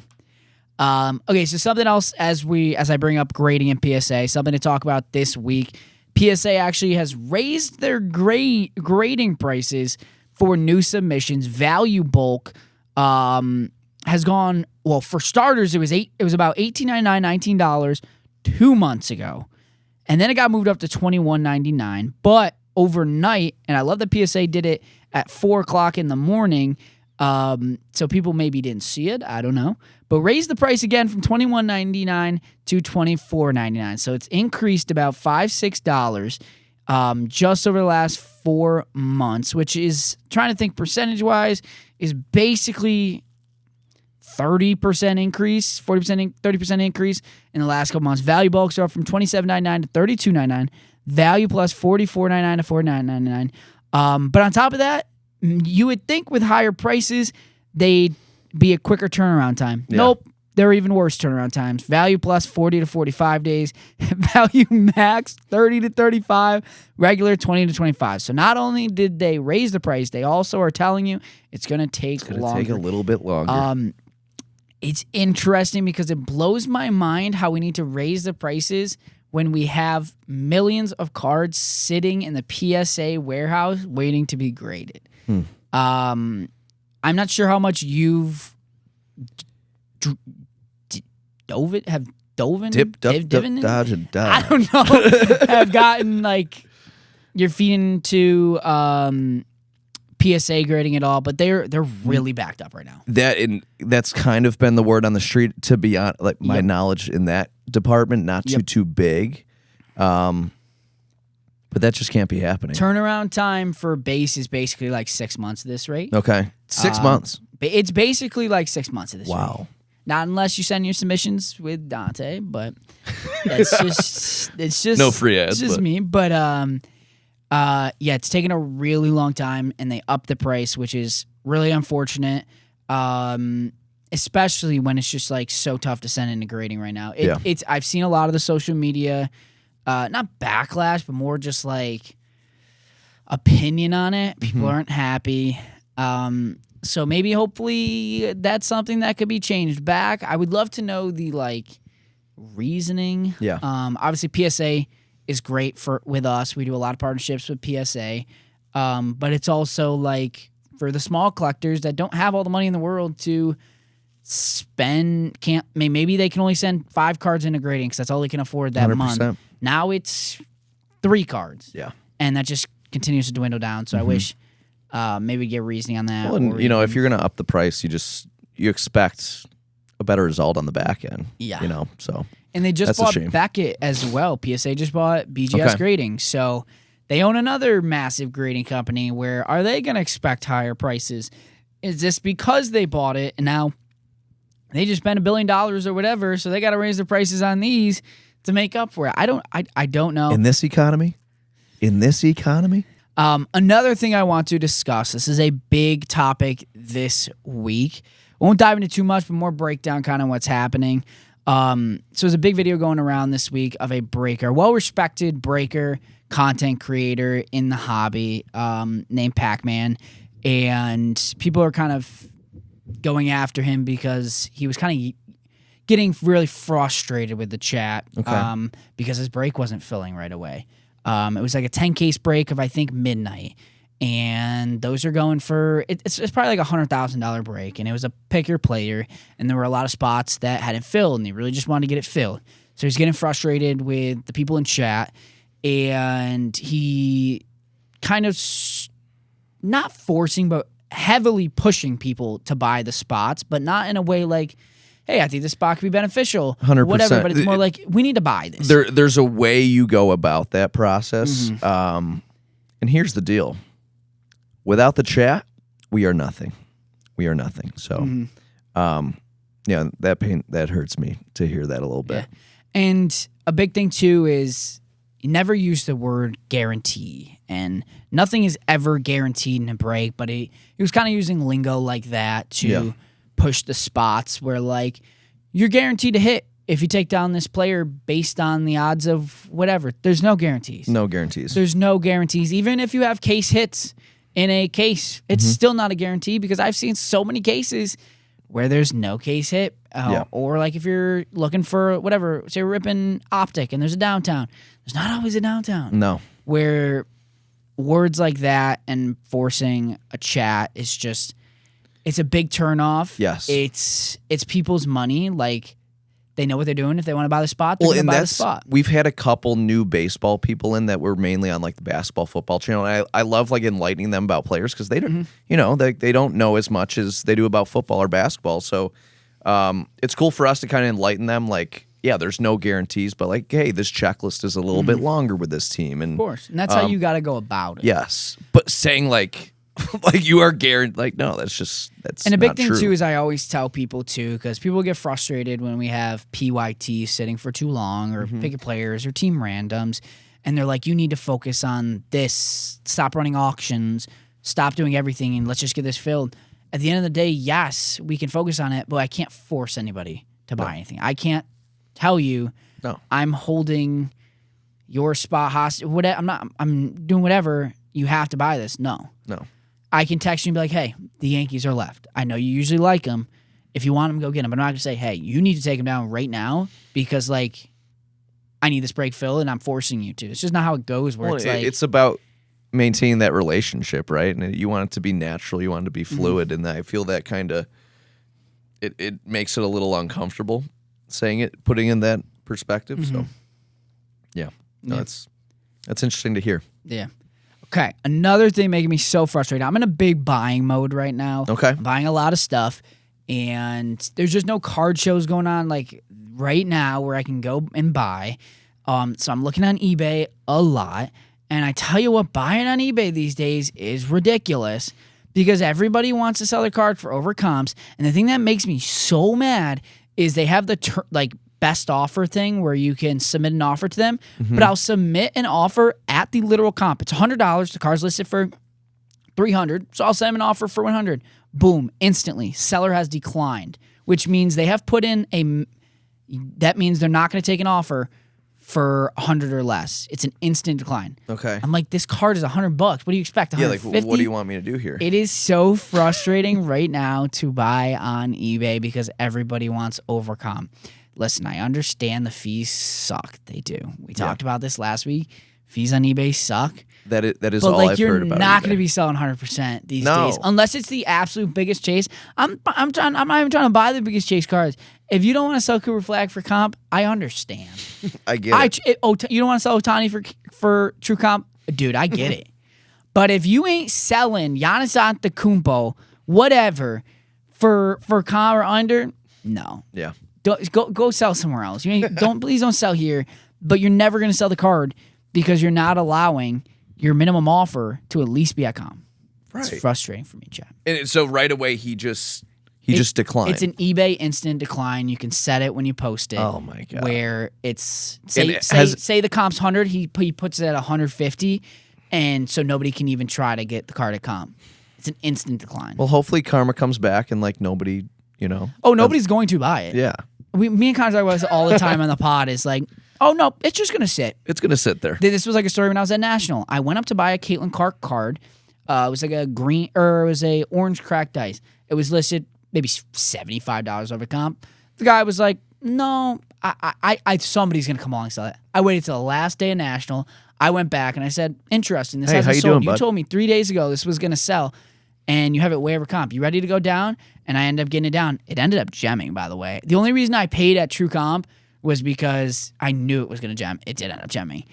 Okay, so something else as I bring up grading and PSA, something to talk about this week. PSA actually has raised their grading prices for new submissions. Value bulk has gone, well, for starters, it was about $18.99, $19 2 months ago. And then it got moved up to $21.99. But overnight, and I love that PSA did it at 4 o'clock in the morning, so people maybe didn't see it, I don't know, but raised the price again from $21.99 to $24.99, so it's increased about $5-6. just over the last 4 months, which is, trying to think percentage-wise, is basically 30% increase, 40%, 30% increase in the last couple months. Value bulks are up from $27.99 to $32.99. Value plus $44.99 to $49.99. But on top of that, you would think with higher prices, they'd be a quicker turnaround time. Yeah. Nope. There are even worse turnaround times. Value plus 40 to 45 days. Value max 30 to 35. Regular 20 to 25. So not only did they raise the price, they also are telling you it's going to take longer. It's going to take a little bit longer. It's interesting because it blows my mind how we need to raise the prices when we have millions of cards sitting in the PSA warehouse waiting to be graded. I'm not sure how much you've dove in? Dodge and dodge. I don't know. Have gotten like you're feeding to PSA grading at all, but they're really backed up right now. That's kind of been the word on the street. To be honest, like my knowledge in that department, not too big, but that just can't be happening. Turnaround time for base is basically like 6 months at this rate. Okay, 6 months. It's basically like 6 months at this rate. Wow. Not unless you send your submissions with Dante, but that's just no free ads. It's just me, but it's taken a really long time, and they upped the price, which is really unfortunate. Especially when it's just like so tough to send into grading right now. I've seen a lot of the social media, not backlash, but more just like opinion on it. People aren't happy. So maybe, hopefully, that's something that could be changed back. I would love to know the like reasoning. Yeah. Obviously, PSA is great with us. We do a lot of partnerships with PSA, but it's also like for the small collectors that don't have all the money in the world to spend. Maybe they can only send 5 cards into grading because that's all they can afford that 100%. month. Now it's 3 cards. Yeah. And that just continues to dwindle down. So I wish. Maybe get reasoning on that. Well, and, if you're going to up the price, you expect a better result on the back end. Yeah. So. And they just bought Beckett as well. PSA just bought BGS Grading. So they own another massive grading company. Where are they going to expect higher prices? Is this because they bought it and now they just spent $1 billion or whatever, so they got to raise their prices on these to make up for it? I don't know. In this economy? Another thing I want to discuss, this is a big topic this week. Won't dive into too much, but more breakdown kind of what's happening. So there's a big video going around this week of a breaker, well-respected breaker, content creator in the hobby, named Pac-Man. And people are kind of going after him because he was kind of getting really frustrated with the chat because his break wasn't filling right away. It was like a 10-case break of, I think, midnight. And those are going for, it's probably like $100,000 break. And it was a pick your player. And there were a lot of spots that hadn't filled. And he really just wanted to get it filled. So he's getting frustrated with the people in chat. And he kind of not forcing, but heavily pushing people to buy the spots. But not in a way like, hey, I think this spot could be beneficial, 100%. Whatever, but it's more like, we need to buy this. There's a way you go about that process. And here's the deal. Without the chat, we are nothing. So, that hurts me to hear that a little bit. Yeah. And a big thing, too, is you never use the word guarantee. And nothing is ever guaranteed in a break, but he was kind of using lingo like that to push the spots where, like, you're guaranteed to hit if you take down this player based on the odds of whatever. There's no guarantees. There's no guarantees. Even if you have case hits in a case, it's still not a guarantee because I've seen so many cases where there's no case hit. Or, like, if you're looking for whatever, say, ripping optic and there's a downtown. There's not always a downtown. No. Where words like that and forcing a chat is just... It's a big turnoff. Yes. It's people's money. Like, they know what they're doing. If they want to buy the spot, they're going to buy the spot. We've had a couple new baseball people in that were mainly on, like, the basketball football channel. And I love, like, enlightening them about players because they don't, they don't know as much as they do about football or basketball. So it's cool for us to kind of enlighten them. Like, yeah, there's no guarantees, but like, hey, this checklist is a little bit longer with this team. And Of course. And that's how you got to go about it. yes, but saying like, like you are guaranteed, like, no, that's And a big not thing, true. too, is I always tell people, too, because people get frustrated when we have PYT sitting for too long or pick your players or team randoms. And they're like, you need to focus on this. Stop running auctions. Stop doing everything, and let's just get this filled. At the end of the day, yes, we can focus on it, but I can't force anybody to buy anything. I can't tell you I'm holding your spot hostage. I'm doing whatever. You have to buy this. No. I can text you and be like, hey, the Yankees are left. I know you usually like them. If you want them, go get them. But I'm not going to say, hey, you need to take them down right now because, like, I need this break filled and I'm forcing you to. It's just not how it goes where it's like... It's about maintaining that relationship, right? And you want it to be natural. You want it to be fluid. And I feel that kind of... It makes it a little uncomfortable saying it, putting in that perspective. So, yeah. No, that's interesting to hear. Yeah. Okay, another thing making me so frustrated. I'm in a big buying mode right now. Okay. I'm buying a lot of stuff, and there's just no card shows going on like right now where I can go and buy. So I'm looking on eBay a lot, and I tell you what, buying on eBay these days is ridiculous because everybody wants to sell their card for over comps, and the thing that makes me so mad is they have the best offer thing where you can submit an offer to them, but I'll submit an offer at the literal comp. It's $100. The car's listed for $300, so I'll send them an offer for $100. Boom, instantly, seller has declined, which means they have put in that means they're not going to take an offer for $100 or less. It's an instant decline. Okay. I'm like, this card is $100. What do you expect? $150? Yeah, like, what do you want me to do here? It is so frustrating right now to buy on eBay because everybody wants overcom. Listen, I understand the fees suck. They do. We talked about this last week. Fees on eBay suck. That is but all like I've you're heard about not eBay. going to be selling 100% these days unless it's the absolute biggest chase. I'm not even trying to buy the biggest chase cards. If you don't want to sell Cooper Flag for comp, I understand. I get it. You don't want to sell Ohtani for true comp, dude. I get it. But if you ain't selling Giannis Antetokounmpo, whatever, for comp or under, no. Yeah. Go sell somewhere else. Please don't sell here. But you're never going to sell the card because you're not allowing your minimum offer to at least be at comp. Right. It's frustrating for me, Chad. And so right away he just declined. It's an eBay instant decline. You can set it when you post it. Oh my god. Where it's say the comp's 100, he puts it at 150, and so nobody can even try to get the card at comp. It's an instant decline. Well, hopefully karma comes back and like nobody, nobody's going to buy it. Yeah. Me and Connor talk about this all the time on the pod. Is like, oh no, it's just gonna sit. It's gonna sit there. This was like a story when I was at National. I went up to buy a Caitlin Clark card. It was like a green, or it was a orange cracked ice. It was listed maybe $75 over comp. The guy was like, no, somebody's gonna come along and sell it. I waited till the last day of National. I went back and I said, interesting. This hasn't sold. You told me 3 days ago this was gonna sell, and you have it way over comp. You ready to go down? And I ended up getting it down. It ended up gemming, by the way. The only reason I paid at True Comp was because I knew it was going to gem. It did end up gemming.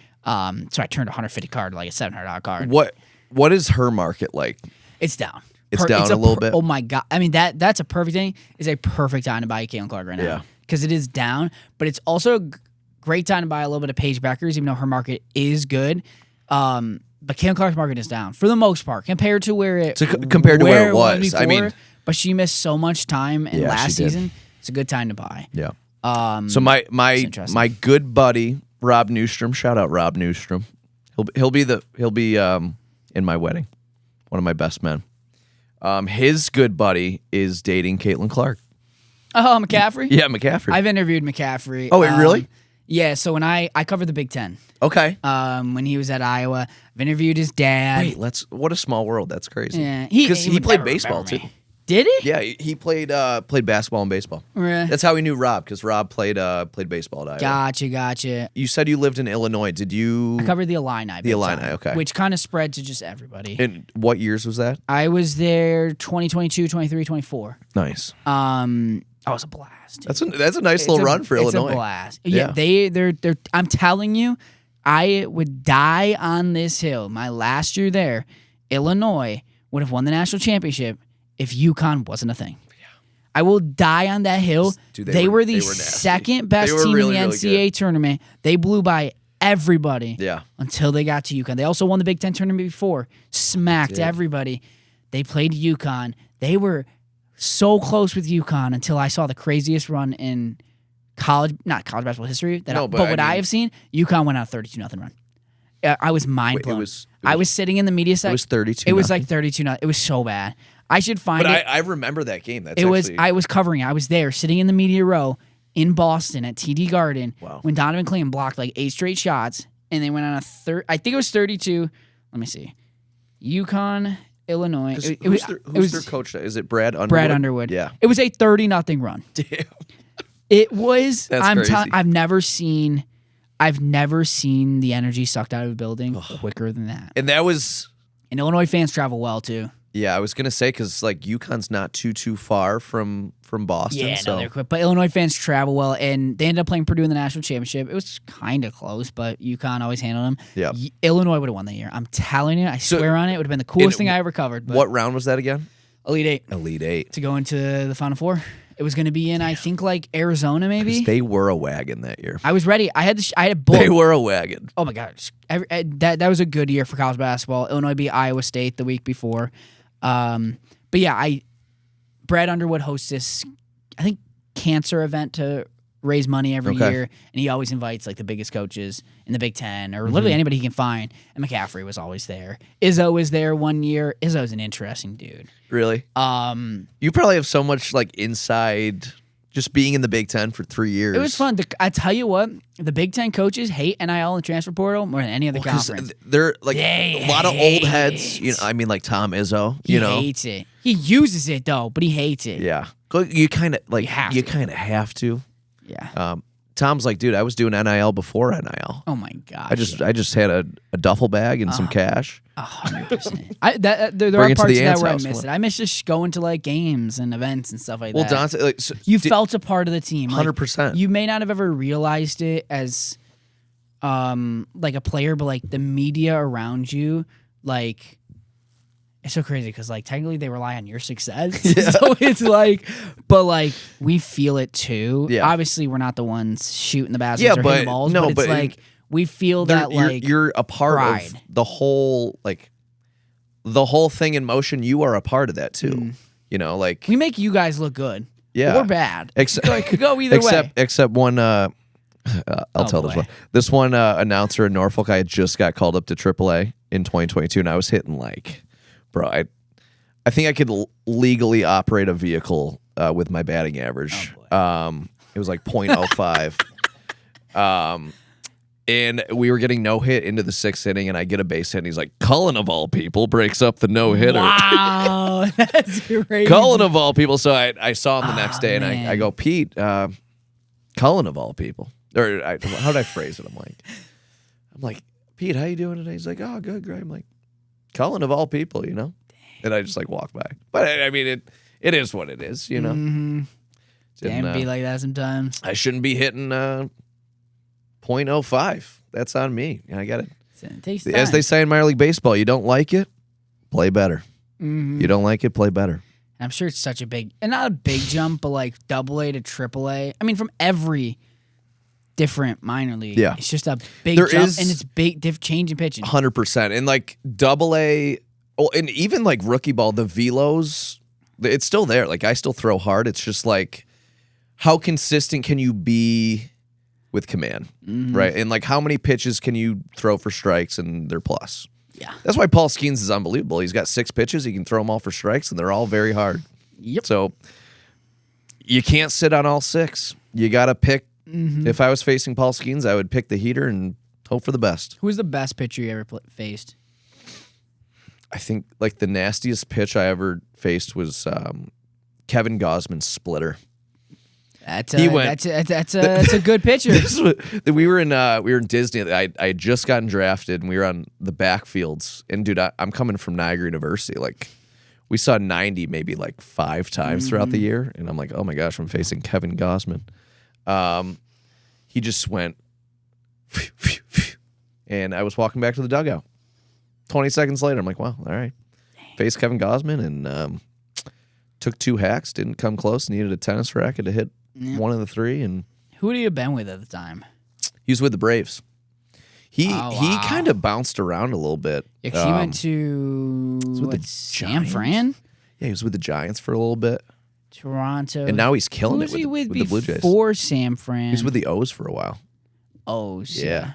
So I turned a $150 card to like a $700 card. What is her market like? It's down. It's down a little bit? Oh, my God. I mean, that's a perfect thing. It's a perfect time to buy a Caitlin Clark right now. Yeah. Because it is down. But it's also a great time to buy a little bit of Paige Beckers, even though her market is good. But Caitlin Clark's market is down for the most part compared to where it was before, I mean, but she missed so much time in last season. It's a good time to buy. Yeah. So my good buddy Rob Newstrom, shout out Rob Newstrom. He'll be in my wedding. One of my best men. His good buddy is dating Caitlin Clark. Oh, McCaffrey? Yeah, McCaffrey. I've interviewed McCaffrey. Oh, wait, really? Yeah, so when I covered the Big Ten. Okay. When he was at Iowa, I've interviewed his dad. Wait, what a small world. That's crazy. Yeah, because he played baseball too. Did he? Yeah, he played basketball and baseball. Yeah. That's how we knew Rob, because Rob played baseball at Iowa. Gotcha. You said you lived in Illinois. Did you? I covered the Illini. The Illini, okay. Which kind of spread to just everybody. And what years was that? I was there 2022, 23, 24. Nice. That was a blast. That's a nice little run for Illinois. It's a blast. Yeah, they're. I'm telling you, I would die on this hill. My last year there, Illinois would have won the national championship if UConn wasn't a thing. Yeah. I will die on that hill. Dude, they were the they were nasty. second best They were team really, in the really NCAA tournament. They blew by everybody until they got to UConn. They also won the Big Ten tournament before. Smacked everybody. They played UConn. They were so close with UConn until I saw the craziest run in not college basketball history. I have seen, UConn went on a 32-0 run. I was mind blown. I was sitting in the media section. It was 32. It was like 32-0. It was so bad. I should find but it. I remember that game. I was covering it. I was there, sitting in the media row in Boston at TD Garden when Donovan Clayton blocked like 8 straight shots, and they went on a I think it was 32. Let me see. UConn, Illinois. Who's their coach? Is it Brad Underwood? Brad Underwood. Yeah. It was a 30-0 run. Damn. It was. That's crazy. I've never seen the energy sucked out of a building quicker than that. And that was. And Illinois fans travel well too. Yeah, I was gonna say because like UConn's not too far from Boston. Yeah, so. no, they're quick. But Illinois fans travel well, and they ended up playing Purdue in the national championship. It was kind of close, but UConn always handled them. Yeah, Illinois would have won that year. I'm telling you, I swear on it. It would have been the coolest thing I ever covered. But what round was that again? Elite Eight. Elite Eight To go into the Final Four. It was going to be in, I think, like Arizona, maybe. They were a wagon that year. I was ready. I had a book. They were a wagon. Oh my gosh, that was a good year for college basketball. Illinois beat Iowa State the week before. But yeah, Brad Underwood hosts this, I think, cancer event to raise money every year, and he always invites like the biggest coaches in the Big Ten or literally anybody he can find. And McCaffrey was always there. Izzo was there one year. Izzo's an interesting dude. Really? You probably have so much like inside just being in the Big Ten for 3 years. It was fun. I tell you what, the Big Ten coaches hate NIL and transfer portal more than any other conference. They're like a lot of old heads. You know, I mean, like Tom Izzo. He hates it. He uses it though, but he hates it. Yeah, you kind of like you kind of have to. Yeah. Tom's like, dude, I was doing NIL before NIL. Oh my gosh. I just had a duffel bag and some cash. 100%. There are parts of that where I miss it. I miss just going to like games and events and stuff like that. Well, Dante, like, you felt a part of the team. 100%. You may not have ever realized it as like a player, but like the media around you, like it's so crazy because like technically they rely on your success. Yeah. So it's like, but like we feel it too. Yeah. Obviously we're not the ones shooting the baskets or hitting the balls, but it's like we feel that like you're a part of the whole thing in motion. You are a part of that too. You know, like we make you guys look good. Yeah. Or bad. It could go either way. Except one I'll tell this one. This one announcer in Norfolk, I just got called up to AAA in 2022 and I was hitting like, bro, I think I could legally operate a vehicle with my batting average. It was like .05. And we were getting no hit into the 6th inning, and I get a base hit, and he's like, Cullen of all people breaks up the no hitter. Wow, that's crazy. Cullen of all people. So I saw him the next day, and I go, Pete, Cullen of all people. Or how did I phrase it? I'm like, Pete, how you doing today? He's like, oh, good, great. I'm like, Cullen of all people, you know? And I just like walk by. But I mean, it is what it is, you know? Mm-hmm. Can be like that sometimes. I shouldn't be hitting .05. That's on me. I got it. As they say in minor league baseball, you don't like it, play better. You don't like it, play better. And I'm sure it's such a big, and not a big jump, but like AA to AAA. I mean, from every different minor league. Yeah. It's just a big jump, and it's big change in pitching. 100%. And like AA, and even like rookie ball, the velos, it's still there. Like I still throw hard. It's just like, how consistent can you be with command, right? And like, how many pitches can you throw for strikes and they're plus? Yeah. That's why Paul Skeens is unbelievable. He's got 6 pitches. He can throw them all for strikes, and they're all very hard. Yep. So you can't sit on all 6. You got to pick. If I was facing Paul Skeens, I would pick the heater and hope for the best. Who was the best pitcher you ever faced? I think like the nastiest pitch I ever faced was Kevin Gausman's splitter. That's a good pitcher. We were in Disney. I had just gotten drafted, and we were on the backfields. And dude, I'm coming from Niagara University. Like we saw 90 maybe like 5 times throughout the year, and I'm like, oh my gosh, I'm facing Kevin Gausman. He just went, and I was walking back to the dugout. 20 seconds later, I'm like, wow, all right. Face Kevin Gausman, and took 2 hacks, didn't come close, needed a tennis racket to hit one of the 3. And who would he have been with at the time? he was with the Braves. He wow. kind of bounced around a little bit. Yeah, 'cause he went to San Fran? Yeah, he was with the Giants for a little bit. Toronto. And now he's killing Who it was he with the Blue Jays. Before San Fran? He was with the O's for a while. O's. Yeah.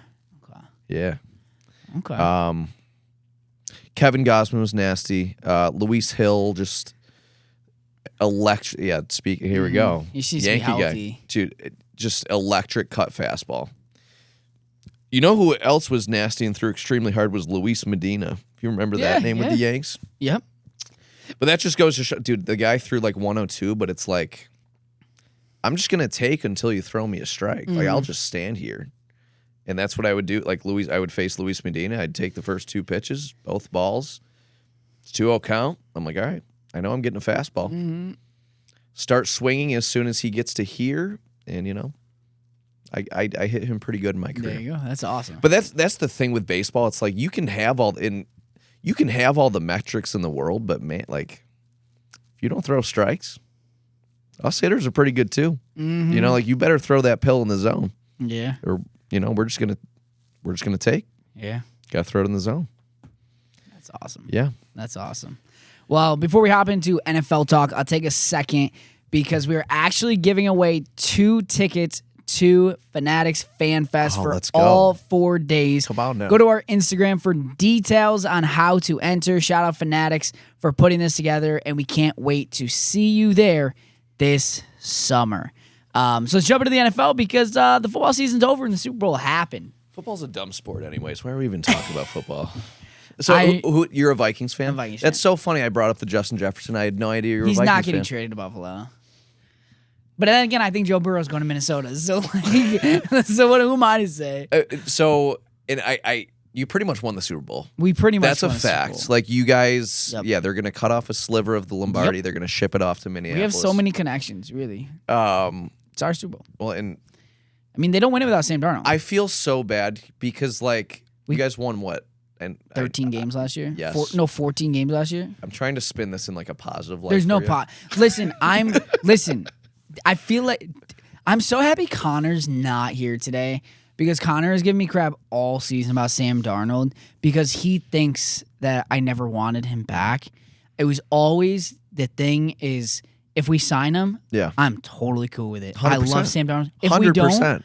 Okay. Yeah. Okay. Kevin Gausman was nasty. Luis Hill just electric. Yeah, speaking. Here we go. He seems to be healthy. Guy. Dude, just electric cut fastball. You know who else was nasty and threw extremely hard was Luis Medina. If you remember that name with the Yanks. Yep. But that just goes to show, dude, the guy threw like 102, but it's like, I'm just going to take until you throw me a strike. Like, I'll just stand here. And that's what I would do. Like, I would face Luis Medina. I'd take the first 2 pitches, both balls. It's 2-0 count. I'm like, all right, I know I'm getting a fastball. Start swinging as soon as he gets to here. And, you know, I hit him pretty good in my career. There you go. That's awesome. But that's the thing with baseball. It's like you can have all the metrics in the world, but man, like if you don't throw strikes, us hitters are pretty good too. You know, like you better throw that pill in the zone. Yeah. Or you know, we're just gonna take. Yeah. Gotta throw it in the zone. That's awesome. Yeah. That's awesome. Well, before we hop into NFL talk, I'll take a second because we're actually giving away 2 tickets to Fanatics Fan Fest for let's go. all 4 days. Come on now. Go to our Instagram for details on how to enter. Shout out Fanatics for putting this together, and we can't wait to see you there this summer. So let's jump into the NFL because the football season's over and the Super Bowl happened. Football's a dumb sport anyways. Why are we even talking about football? So you're a Vikings fan? I'm a Vikings fan. That's so funny. I brought up the Justin Jefferson. I had no idea you were a He's Vikings fan. not getting traded to Buffalo. But then again, I think Joe Burrow's going to Minnesota. So, like, who am I to say? You pretty much won the Super Bowl. We pretty much That's a won the Super fact. Bowl. Like you guys, Yep. they're gonna cut off a sliver of the Lombardi. Yep. They're gonna ship it off to Minneapolis. We have so many connections, really. It's our Super Bowl. Well, and I mean, they don't win it without Sam Darnold. I feel so bad because like you guys won what? And 13 games last year? Yes. 14 games last year? I'm trying to spin this in like a positive light. There's no for you. pot. Listen, I feel like I'm so happy Connor's not here today because Connor has given me crap all season about Sam Darnold because he thinks that I never wanted him back. It was always the thing is if we sign him, I'm totally cool with it. 100%. I love Sam Darnold. If 100%. we don't,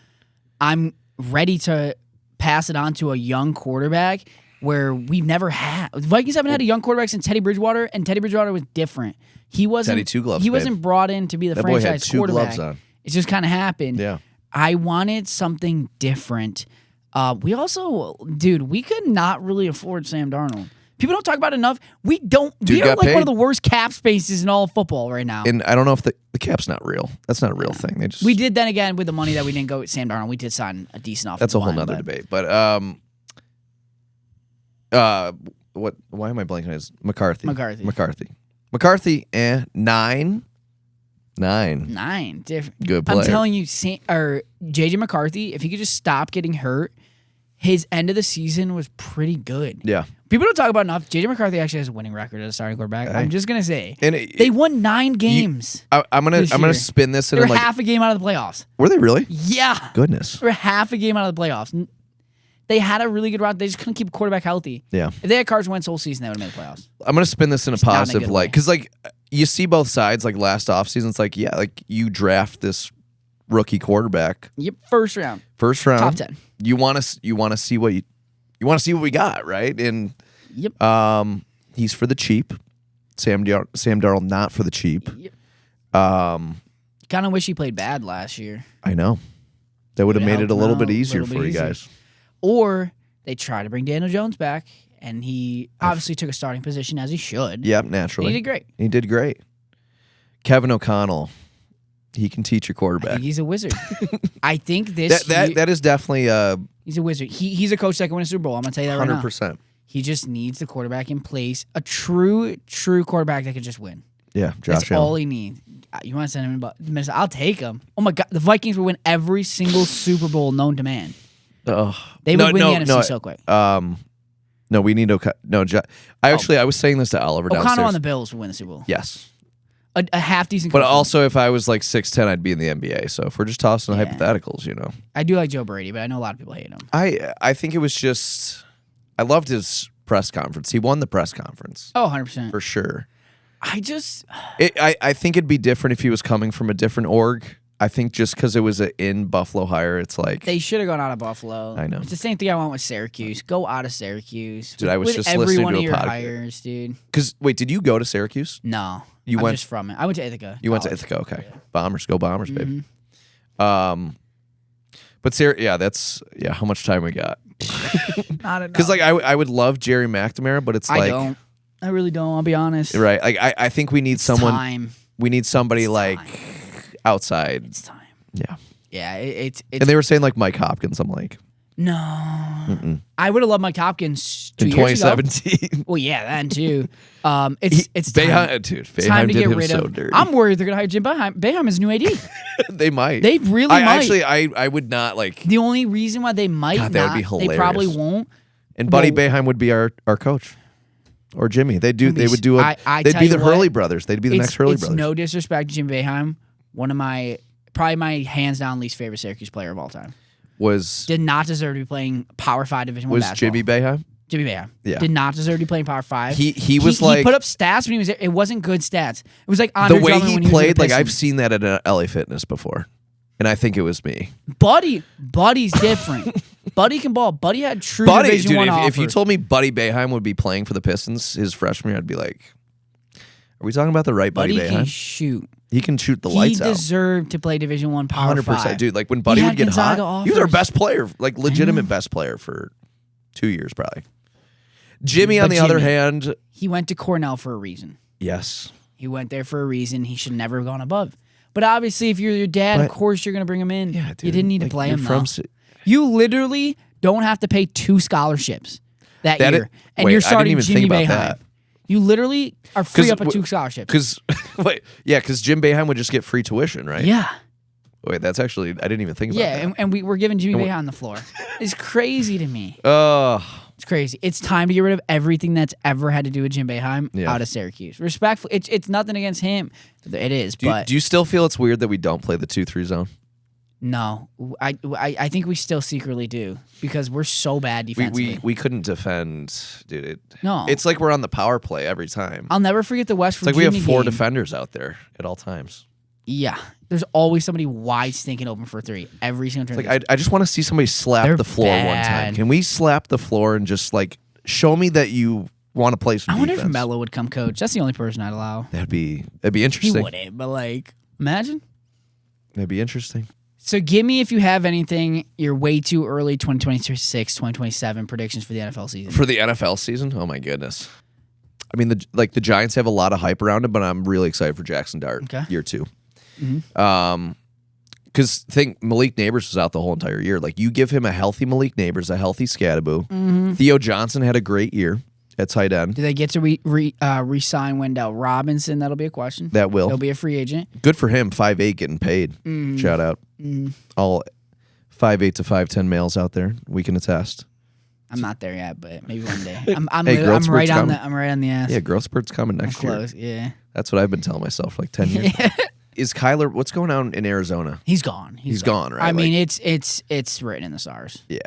I'm ready to pass it on to a young quarterback where we've never had. The Vikings haven't had a young quarterback since Teddy Bridgewater, and Teddy Bridgewater was different. He wasn't. Teddy Two Gloves, he babe. wasn't brought in to be the That boy had franchise 2 quarterback. gloves on. It just kind of happened. Yeah. I wanted something different. We also, dude, we could not really afford Sam Darnold. People don't talk about it enough. We don't. We are got like paid. one of the worst cap spaces in all of football right now. And I don't know if the cap's not real. That's not a real thing. They just We did then again with the money that we didn't go with Sam Darnold. We did sign a decent offensive That's a whole line, nother but- debate. But what? Why am I blanking on his McCarthy? McCarthy. 9. 9 different. Good player. I'm telling you, JJ McCarthy, if he could just stop getting hurt, his end of the season was pretty good. Yeah. People don't talk about enough. JJ McCarthy actually has a winning record as a starting quarterback. Hey. I'm just gonna say And they won 9 games. I'm gonna this year. spin this They're in like. half a game out of the playoffs. Were they really? Yeah, Goodness. they're half a game out of the playoffs. They had a really good route. They just couldn't keep a quarterback healthy. Yeah. If they had Carson Wentz all season, they would have made the playoffs. I'm gonna spin this in a not in a positive good light way. because like you see both sides. Like last offseason, it's like like you draft this rookie quarterback Yep, first round, first round, top 10. You want to see what what we got, right? And Yep. he's for the cheap. Sam Darnold not for the cheap. Yep. Kind of wish he played bad last year. I know. That would have made it a little bit out, easier little for bit you easier. guys. Or they try to bring Daniel Jones back, and he obviously took a starting position as he should. Yep, naturally. He did great. He did great. Kevin O'Connell, he can teach your I quarterback. think he's a wizard. I think this That is definitely he's a wizard. He's a coach that can win a Super Bowl. I'm gonna tell you that right now. 100%. He just needs the quarterback in place, a true quarterback that can just win. Yeah, Josh That's Allen. all he needs. You want to send him in Minnesota? I'll take him. Oh my God, the Vikings would win every single Super Bowl known to man. They would win the NFC so quick. No, we need I was saying this to Oliver O'Connell downstairs. on the Bills would win the Super Bowl. Yes. a half decent. But coach. also, if I was like 6'10", I'd be in the NBA. So if we're just tossing hypotheticals, I do like Joe Brady, but I know a lot of people hate him. I think it was just I loved his press conference. He won the press conference. Oh, 100%. For sure. I think it'd be different if he was coming from a different org. I think just because it was an in Buffalo hire, it's like they should have gone out of Buffalo. I know. It's the same thing I want with Syracuse. Go out of Syracuse. Dude, I was with just every listening one to of a your podcast. hires, dude. Because wait, did you go to Syracuse? No, You I'm went just from it. I went to Ithaca. You went to College. Ithaca, okay. Bombers, go Bombers, baby. Mm-hmm. But that's how much time we got? Not enough. Because like I would love Jerry McNamara, but it's I like don't. I really don't. I'll be honest. right. Like I think we need someone. Time. We need somebody It's like time. outside. It's time. Yeah. Yeah, it's And they were saying like Mike Hopkins. I'm like no. I would have loved Mike Hopkins 2 in years ago. 2017. Well, yeah, then too. It's time. Boeheim, dude. It's time Boeheim to did get him rid so of. dirty. I'm worried they're gonna hire Jim Boeheim. Boeheim is new AD. They might. They really might. Actually, I would not like. The only reason why they might God, that would be not, they probably hilarious. won't. And Buddy Well- Boeheim would be our coach, or Jimmy. They would do I they'd tell be you the what, Hurley brothers. They'd be the next Hurley it's brothers. no disrespect to Jim Boeheim. One of probably my hands down least favorite Syracuse player of all time. Was Did not deserve to be playing Power 5 Division 1 basketball. Jimmy Boeheim? Jimmy Boeheim. Yeah. Did not deserve to be playing Power 5. He was like he put up stats when he was there. It wasn't good stats. It was like the Andre way Drummond he when played. was Like I've seen that at LA Fitness before, and I think it was me. Buddy's different. Buddy can ball. Buddy had true Buddy, Division dude. 1 If you offer. told me Buddy Boeheim would be playing for the Pistons his freshman year, I'd be like, "Are we talking about the right Buddy Buddy can Boeheim? shoot. He can shoot the He lights out." deserved to play Division 1 Power 5. Dude. Like when Buddy He would had get hot, Gonzaga he was our offers. best player, like legitimate best player for 2 years probably. Jimmy, on But the other Jimmy- hand, He went to Cornell for a reason. yes. He went there for a reason. He should never have gone above. But obviously, if you're your dad, of But- course you're going to bring him in. Yeah, You dude. didn't need to Like, play you're him, from though. Si- You literally don't have to pay 2 scholarships that That year. it- And wait, you're I didn't starting even Jimmy think about Boeheim. that. You literally are free 'Cause up at w- 2 scholarships. Because because Jim Boeheim would just get free tuition, right? Yeah. Wait, that's actually I didn't even think about Yeah, that. and we're giving Jimmy Boeheim on the floor. It's crazy to me. It's crazy. It's time to get rid of everything that's ever had to do with Jim Boeheim Yeah. out of Syracuse. Respectfully, it's nothing against him. It is, but Do you still feel it's weird that we don't play the 2-3 zone? no, I think we still secretly do because we're so bad defensively. We couldn't defend, dude. No. It's like we're on the power play every time. I'll never forget the West It's like Virginia we have 4 game. defenders out there at all times. Yeah, there's always somebody wide stinking open for 3 every single turn. Like I just want to see somebody slap They're the floor one time. bad. Can we slap the floor and just like show me that you want to play some I wonder defense? if Melo would come coach. That's the only person I'd allow. That'd be He interesting. wouldn't, but like, imagine. That'd be interesting. So give me, if you have anything, your way too early 2026, 2027 predictions for the NFL season. For the NFL season, oh my goodness. I mean, the Giants have a lot of hype around it, but I'm really excited for Jackson Dart Okay. year 2. Mhm. Because think Malik Neighbors was out the whole entire year. Like you give him a healthy Malik Neighbors, a healthy Scadaboo. Theo Johnson had a great year at tight end. Do they get to re-sign Wendell Robinson? That'll be a question. That will. He'll be a free agent. Good for him. 5'8" getting paid. Shout out. All 5'8" to 5'10" males out there. We can attest. I'm not there yet, but maybe one day. I'm Hey, growth right spurt's on coming. the I'm right on the ass. Yeah, growth spurt's coming I'm next year. close. Yeah. That's what I've been telling myself for like 10 years. Is Kyler, what's going on in Arizona? He's gone. He's gone, right? I mean, Like- it's written in the stars. Yeah.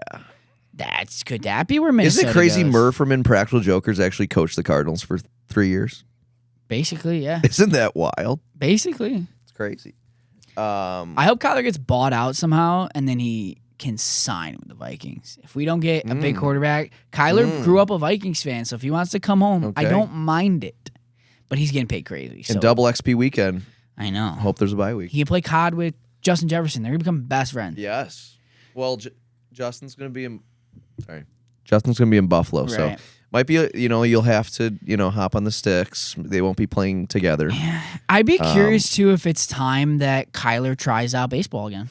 Could that be where Minnesota Isn't it crazy goes? Murr from Impractical Jokers actually coached the Cardinals for 3 years? Basically, yeah. Isn't that wild? Basically. It's crazy. I hope Kyler gets bought out somehow and then he can sign with the Vikings. If we don't get a big quarterback, Kyler grew up a Vikings fan, so if he wants to come home, I Okay. don't mind it. But he's getting paid crazy. So And double XP weekend. I know. Hope there's a bye week. He can play COD with Justin Jefferson. They're going to become best friends. Yes. Well, Justin's going to be in. Sorry. Justin's going to be in Buffalo, so Right. might be you'll have to hop on the sticks. They won't be playing together. I'd be curious, too, if it's time that Kyler tries out baseball again.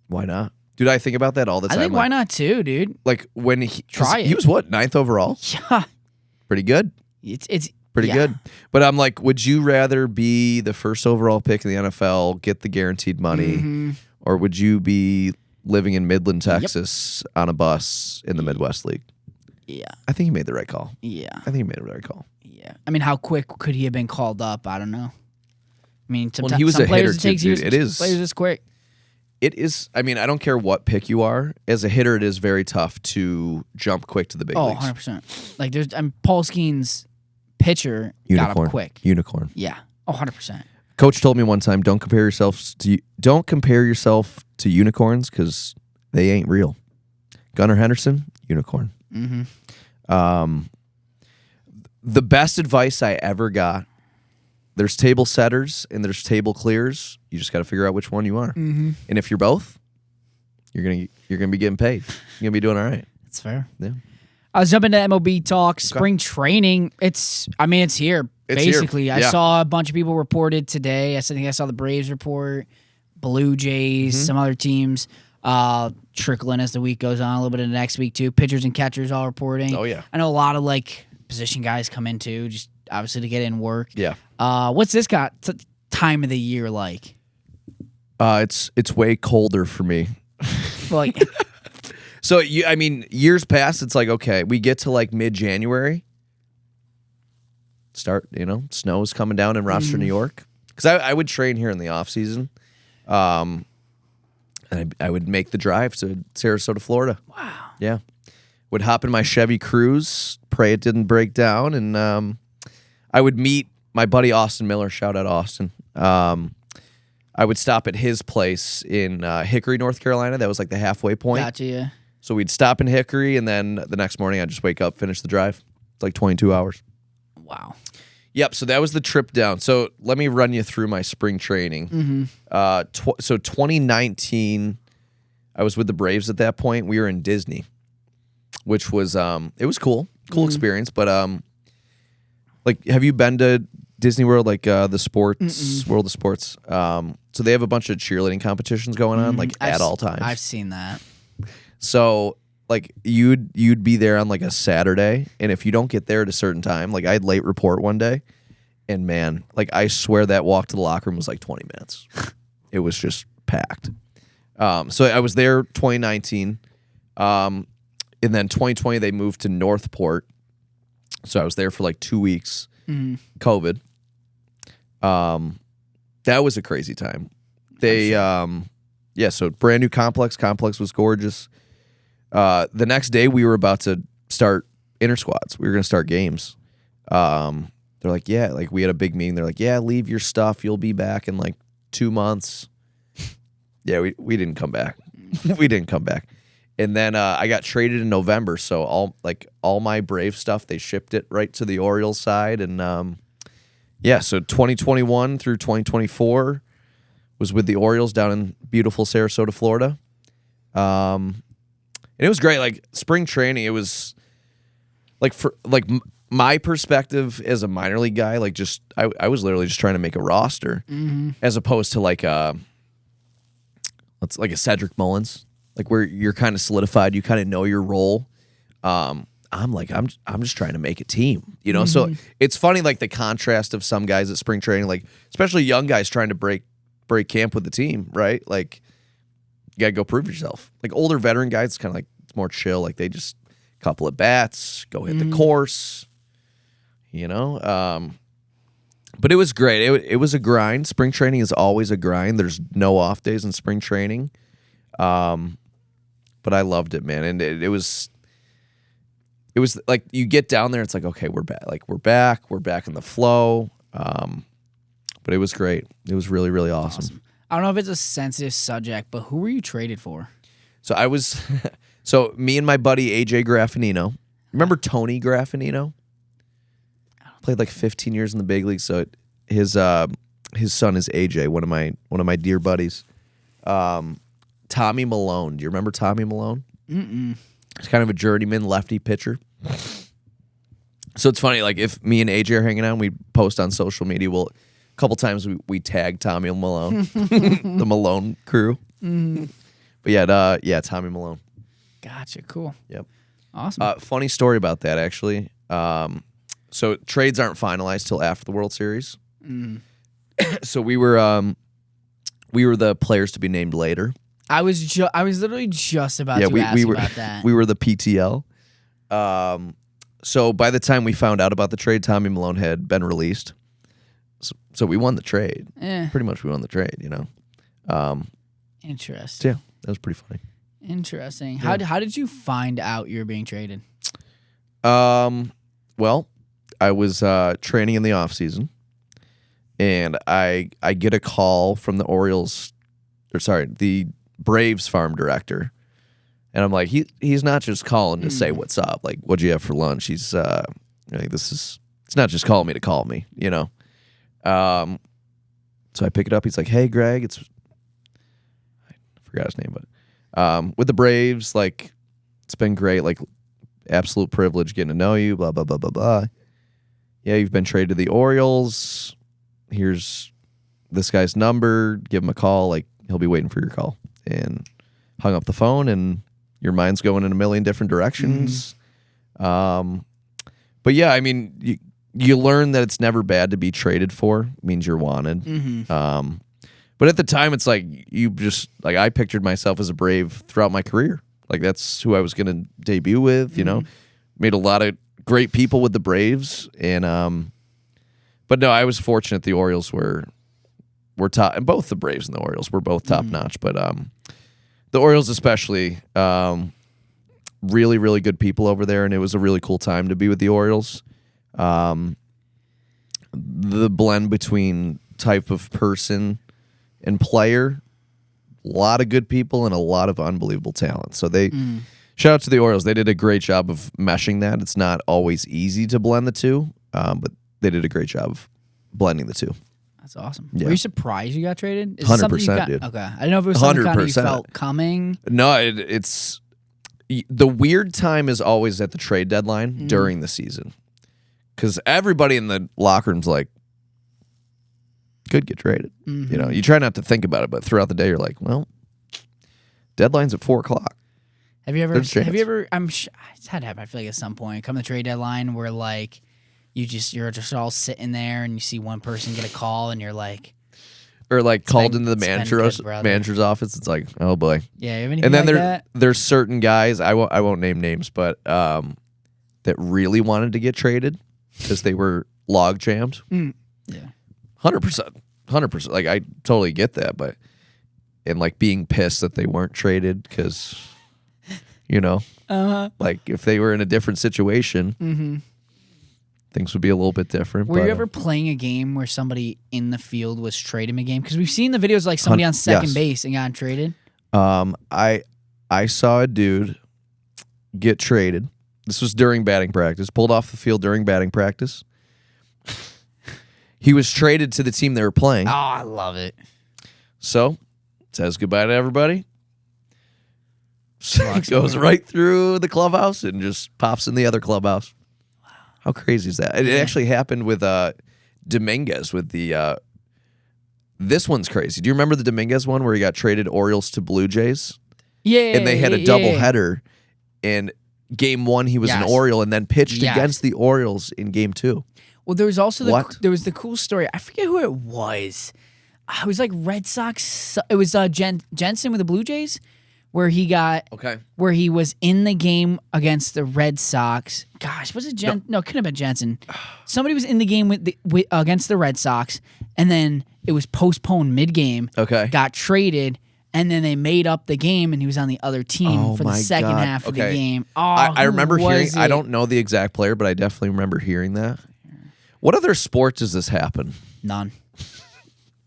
Why not? Dude, I think about that all the time. I think why not, too, dude? Like when he 'cause Try it. He was what, 9th overall? Yeah. Pretty good. It's Pretty yeah. good. But I'm like, would you rather be the first overall pick in the NFL, get the guaranteed money, Mm-hmm. or would you be living in Midland, Texas on a bus in the Midwest League? Yeah. I think he made the right call. Yeah. I think he made the right call. Yeah. I mean, how quick could he have been called up? I don't know. mean, When sometimes he was some a players hitter, it takes too, years. dude, it is- Players is quick. It is. I mean, I don't care what pick you are. As a hitter, it is very tough to jump quick to the big leagues. 100%. Like there's, Paul Skeen's pitcher got up quick. Unicorn. Yeah. 100%. Coach told me one time, don't compare yourself to unicorns because they ain't real. Gunnar Henderson, unicorn. Mm-hmm. The best advice I ever got. There's table setters and there's table clears. You just got to figure out which one you are. Mm-hmm. And if you're both, you're gonna be getting paid. You're gonna be doing all right. That's fair. Yeah. I was jumping to MLB talk. Spring training. It's here. It's here. Basically, I Yeah. saw a bunch of people reported today. I think I saw the Braves report, Blue Jays, some other teams trickling as the week goes on. A little bit of the next week too. Pitchers and catchers all reporting. Oh, yeah. I know a lot of like position guys come in too, just obviously to get in work. Yeah. What's this time of the year like? It's way colder for me. Like, So years past, it's like, okay, we get to like mid-January. Snow is coming down in Rochester, New York. Because I would train here in the off season, and I would make the drive to Sarasota, Florida. wow. Yeah, would hop in my Chevy Cruze, pray it didn't break down, and I would meet my buddy Austin Miller. Shout out Austin. I would stop at his place in Hickory, North Carolina. That was like the halfway point. Gotcha. Yeah. So we'd stop in Hickory, and then the next morning I'd just wake up, finish the drive. It's like 22 hours. Wow. Yep, so that was the trip down. So let me run you through my spring training. So 2019, I was with the Braves at that point. We were in Disney, which was it was cool experience. But like, have you been to Disney World, like the sports World of Sports? So they have a bunch of cheerleading competitions going on, like at all times. I've seen that. So like you'd be there on like a Saturday, and if you don't get there at a certain time, like I had late report one day, and man, like I swear that walk to the locker room was like 20 minutes. It was just packed. So I was there 2019, and then 2020 they moved to Northport, so I was there for like 2 weeks. COVID. That was a crazy time. They so brand new complex. Complex was gorgeous. The next day we were about to start inter squads. We were going to start games. They're like, yeah, like we had a big meeting. They're like, yeah, leave your stuff. You'll be back in like 2 months. Yeah, we didn't come back. We didn't come back. And then I got traded in November, so all my Brave stuff, they shipped it right to the Orioles side. And so 2021 through 2024 was with the Orioles down in beautiful Sarasota, Florida. And it was great. Like spring training, it was like my perspective as a minor league guy, like just I was literally just trying to make a roster, as opposed to like a Cedric Mullins, like where you're kind of solidified, you kind of know your role. I'm just trying to make a team, you know. So it's funny, like the contrast of some guys at spring training, like especially young guys trying to break camp with the team, right? Like you gotta go prove yourself. Like older veteran guys, it's kind of like it's more chill. Like they just couple of bats, go hit the course, you know. But it was great. It was a grind. Spring training is always a grind. There's no off days in spring training. But I loved it, man. And it was like you get down there, it's like, okay, we're back. Like we're back in the flow. But it was great. It was really, really awesome. I don't know if it's a sensitive subject, but who were you traded for? So I was, so me and my buddy AJ Graffinino. Remember Tony Graffinino? Played like 15 years in the big league. So his son is AJ, one of my dear buddies. Tommy Malone. Do you remember Tommy Malone? He's kind of a journeyman lefty pitcher. So it's funny, like if me and AJ are hanging out, and we post on social media. A couple times we tag Tommy Malone, the Malone crew. But yeah, Tommy Malone. Gotcha. Cool. Yep. Awesome. Funny story about that, actually. So trades aren't finalized till after the World Series. So we were the players to be named later. I was literally just about to ask about that. We were the PTL. So by the time we found out about the trade, Tommy Malone had been released. So we won the trade. Eh. Pretty much we won the trade, you know. Interesting. Yeah, that was pretty funny. Interesting. How did you find out you were being traded? Well, I was training in the off season, and I get a call from the the Braves farm director, and I'm like, he's not just calling to say what's up. Like, what'd you have for lunch? He's like, it's not just calling me to call me, you know. So I pick it up. He's like, hey, Greg, I forgot his name, but with the Braves, like, it's been great. Like, absolute privilege getting to know you, blah, blah, blah, blah, blah. Yeah, you've been traded to the Orioles. Here's this guy's number. Give him a call. Like, he'll be waiting for your call. And hung up the phone, and your mind's going in a million different directions. But yeah, I mean, you learn that it's never bad to be traded for. It means you're wanted. But at the time, it's like I pictured myself as a Brave throughout my career. Like, that's who I was going to debut with, you know. Made a lot of great people with the Braves. And but no, I was fortunate the Orioles were top, and both the Braves and the Orioles were both top notch. But the Orioles especially, really, really good people over there, and it was a really cool time to be with the Orioles. The blend between type of person and player, a lot of good people and a lot of unbelievable talent. So shout out to the Orioles. They did a great job of meshing that. It's not always easy to blend the two, but they did a great job of blending the two. That's awesome. Yeah. Were you surprised you got traded? 100%, dude. Okay. I didn't know if it was something kind of you 100%. felt coming. No, it's the weird time is always at the trade deadline during the season, because everybody in the locker room's like, could get traded. You know, you try not to think about it, but throughout the day, you're like, well, deadline's at 4:00. Have you ever? It's had to happen. I feel like at some point, come the trade deadline, where like you're just all sitting there and you see one person get a call and you're like, or like called into the manager's office. It's like, oh boy. Yeah. You have anything and then like there's certain guys, I won't name names, but that really wanted to get traded because they were log jammed. Yeah. 100%. Like, I totally get that, but and like being pissed that they weren't traded because, you know, like if they were in a different situation, things would be a little bit different. Were you ever playing a game where somebody in the field was traded a game? Because we've seen the videos like somebody on second base and got traded. I saw a dude get traded. This was during batting practice. Pulled off the field during batting practice. He was traded to the team they were playing. Oh, I love it. So, says goodbye to everybody. Goes right through the clubhouse and just pops in the other clubhouse. Wow. How crazy is that? It actually happened with Dominguez with the this one's crazy. Do you remember the Dominguez one where he got traded Orioles to Blue Jays? Yeah. And they had a double header, and game 1 he was an Oriole and then pitched against the Orioles in game 2. Well, there was also the cool story. I forget who it was. It was like Red Sox. It was Jensen with the Blue Jays, where he was in the game against the Red Sox. Gosh, was it No, it couldn't have been Jensen. Somebody was in the game against the Red Sox, and then it was postponed mid-game. Okay, got traded, and then they made up the game, and he was on the other team for the second half of the game. Oh, I remember hearing. I don't know the exact player, but I definitely remember hearing that. What other sports does this happen? None.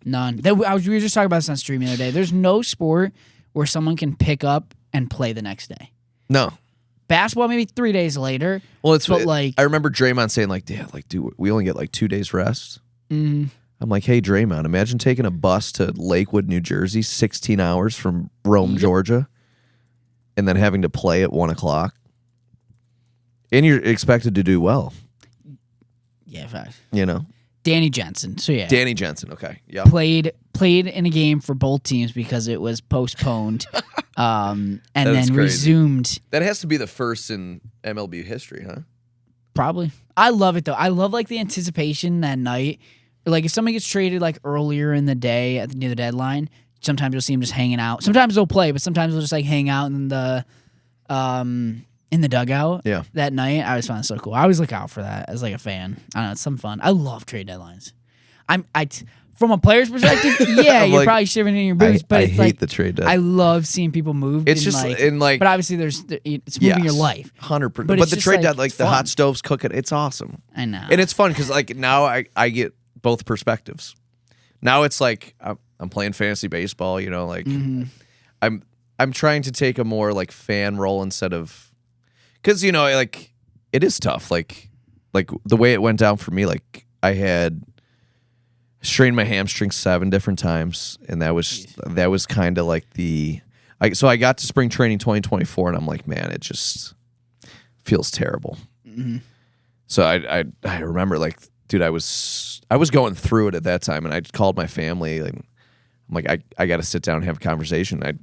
We were just talking about this on stream the other day. There's no sport where someone can pick up and play the next day. No. Basketball, maybe 3 days later. Well, I remember Draymond saying, like, yeah, like, dude, we only get like 2 days rest. I'm like, hey, Draymond, imagine taking a bus to Lakewood, New Jersey, 16 hours from Rome, Georgia, and then having to play at 1:00. And you're expected to do well. Yeah, fact. You know? Danny Jensen. So, yeah. Danny Jensen, okay. Yeah. Played in a game for both teams because it was postponed and then resumed. That has to be the first in MLB history, huh? Probably. I love it, though. I love, like, the anticipation that night. Like, if somebody gets traded, like, earlier in the day near the deadline, sometimes you'll see them just hanging out. Sometimes they'll play, but sometimes they'll just, like, hang out in the dugout that night. I always found it so cool. I always look out for that as like a fan. I don't know, it's some fun. I love trade deadlines. from a player's perspective, yeah, I'm you're like, probably shivering in your boots. But I it's hate like the trade I deadline. love seeing people move. It's just in like, but obviously it's moving your life. 100%. But But it's the just, trade like, deadline, like it's the fun. hot stoves cooking, it's awesome. I know, And it's fun because like now I get both perspectives. Now it's like I'm playing fantasy baseball, you know, like Mm-hmm. I'm trying to take a more like fan role instead of, because you know like it is tough. Like the way it went down for me, like I had strained my hamstring 7 different times, and that was kind of like so I got to spring training 2024, and I'm like, man, it just feels terrible. Mm-hmm. So I remember like, dude, I was going through it at that time, and I called my family. Like, I'm like, I got to sit down and have a conversation. I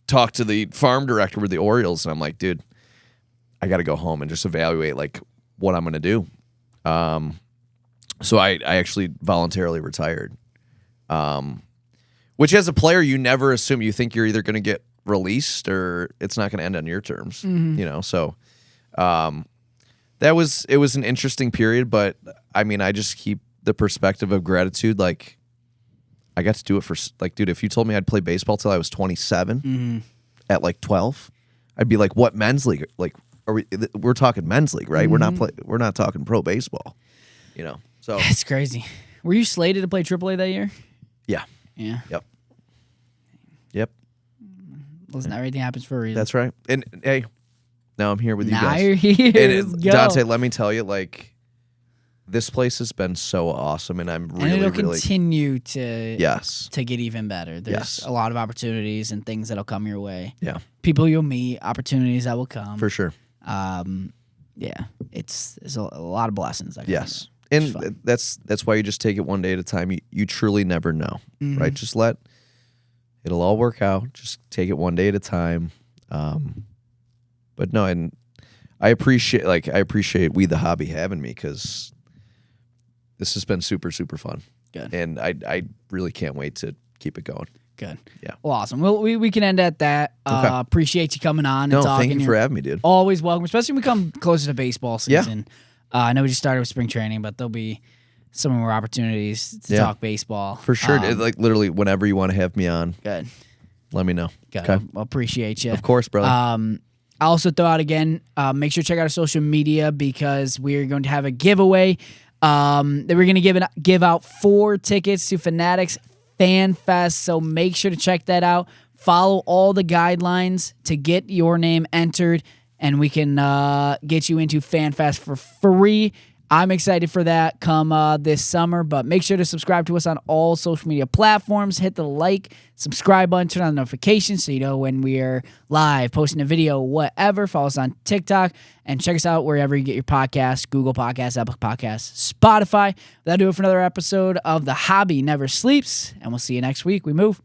talked to the farm director with the Orioles, and I'm like, dude, I got to go home and just evaluate like what I'm gonna do. So I actually voluntarily retired. Which as a player, you never assume. You think you're either gonna get released or it's not gonna end on your terms. You know, so it was an interesting period, but I mean, I just keep the perspective of gratitude. Like, I got to do it for, like, dude, if you told me I'd play baseball till I was 27 at like 12, I'd be like, what men's league? Like, we're talking men's league, right? We're not talking pro baseball, you know? So it's crazy. Were you slated to play AAA that year? yeah. Yeah. Yep. Listen, everything happens for a reason. That's right. And hey, now I'm here with you Now guys. you're here. And Let's go. Dante, let me tell you, like, this place has been so awesome, and I'm And really, it'll really continue to yes. to get even better. There's Yes. a lot of opportunities and things that'll come your way. Yeah, People you'll meet, opportunities that will come. for sure. Yeah, it's a lot of blessings. That come Yes. your way. It's And fun. that's why you just take it one day at a time. You truly never know, Mm-hmm. right? Just it'll all work out. Just take it one day at a time. But no, and I appreciate WeTheHobby having me, because this has been super, super fun. Good. And I really can't wait to keep it going. Good. Yeah. Well, awesome. Well, we can end at that. Okay. Appreciate you coming on No, and talking. thank you for having me, dude. Always welcome, especially when we come closer to baseball Yeah. season. I know we just started with spring training, but there'll be some more opportunities to Yeah. talk baseball. For sure. Like, literally, whenever you want to have me on, Good. let me know. Good. Okay. Well, appreciate you. Of course, brother. I also throw out again, make sure to check out our social media, because we're going to have a giveaway. That we're going to give out 4 tickets to Fanatics Fan Fest. So make sure to check that out. Follow all the guidelines to get your name entered, and we can get you into Fan Fest for free. I'm excited for that come this summer, but make sure to subscribe to us on all social media platforms. Hit the like, subscribe button, turn on notifications so you know when we are live, posting a video, whatever. Follow us on TikTok, and check us out wherever you get your podcasts, Google Podcasts, Apple Podcasts, Spotify. That'll do it for another episode of The Hobby Never Sleeps, and we'll see you next week. We move.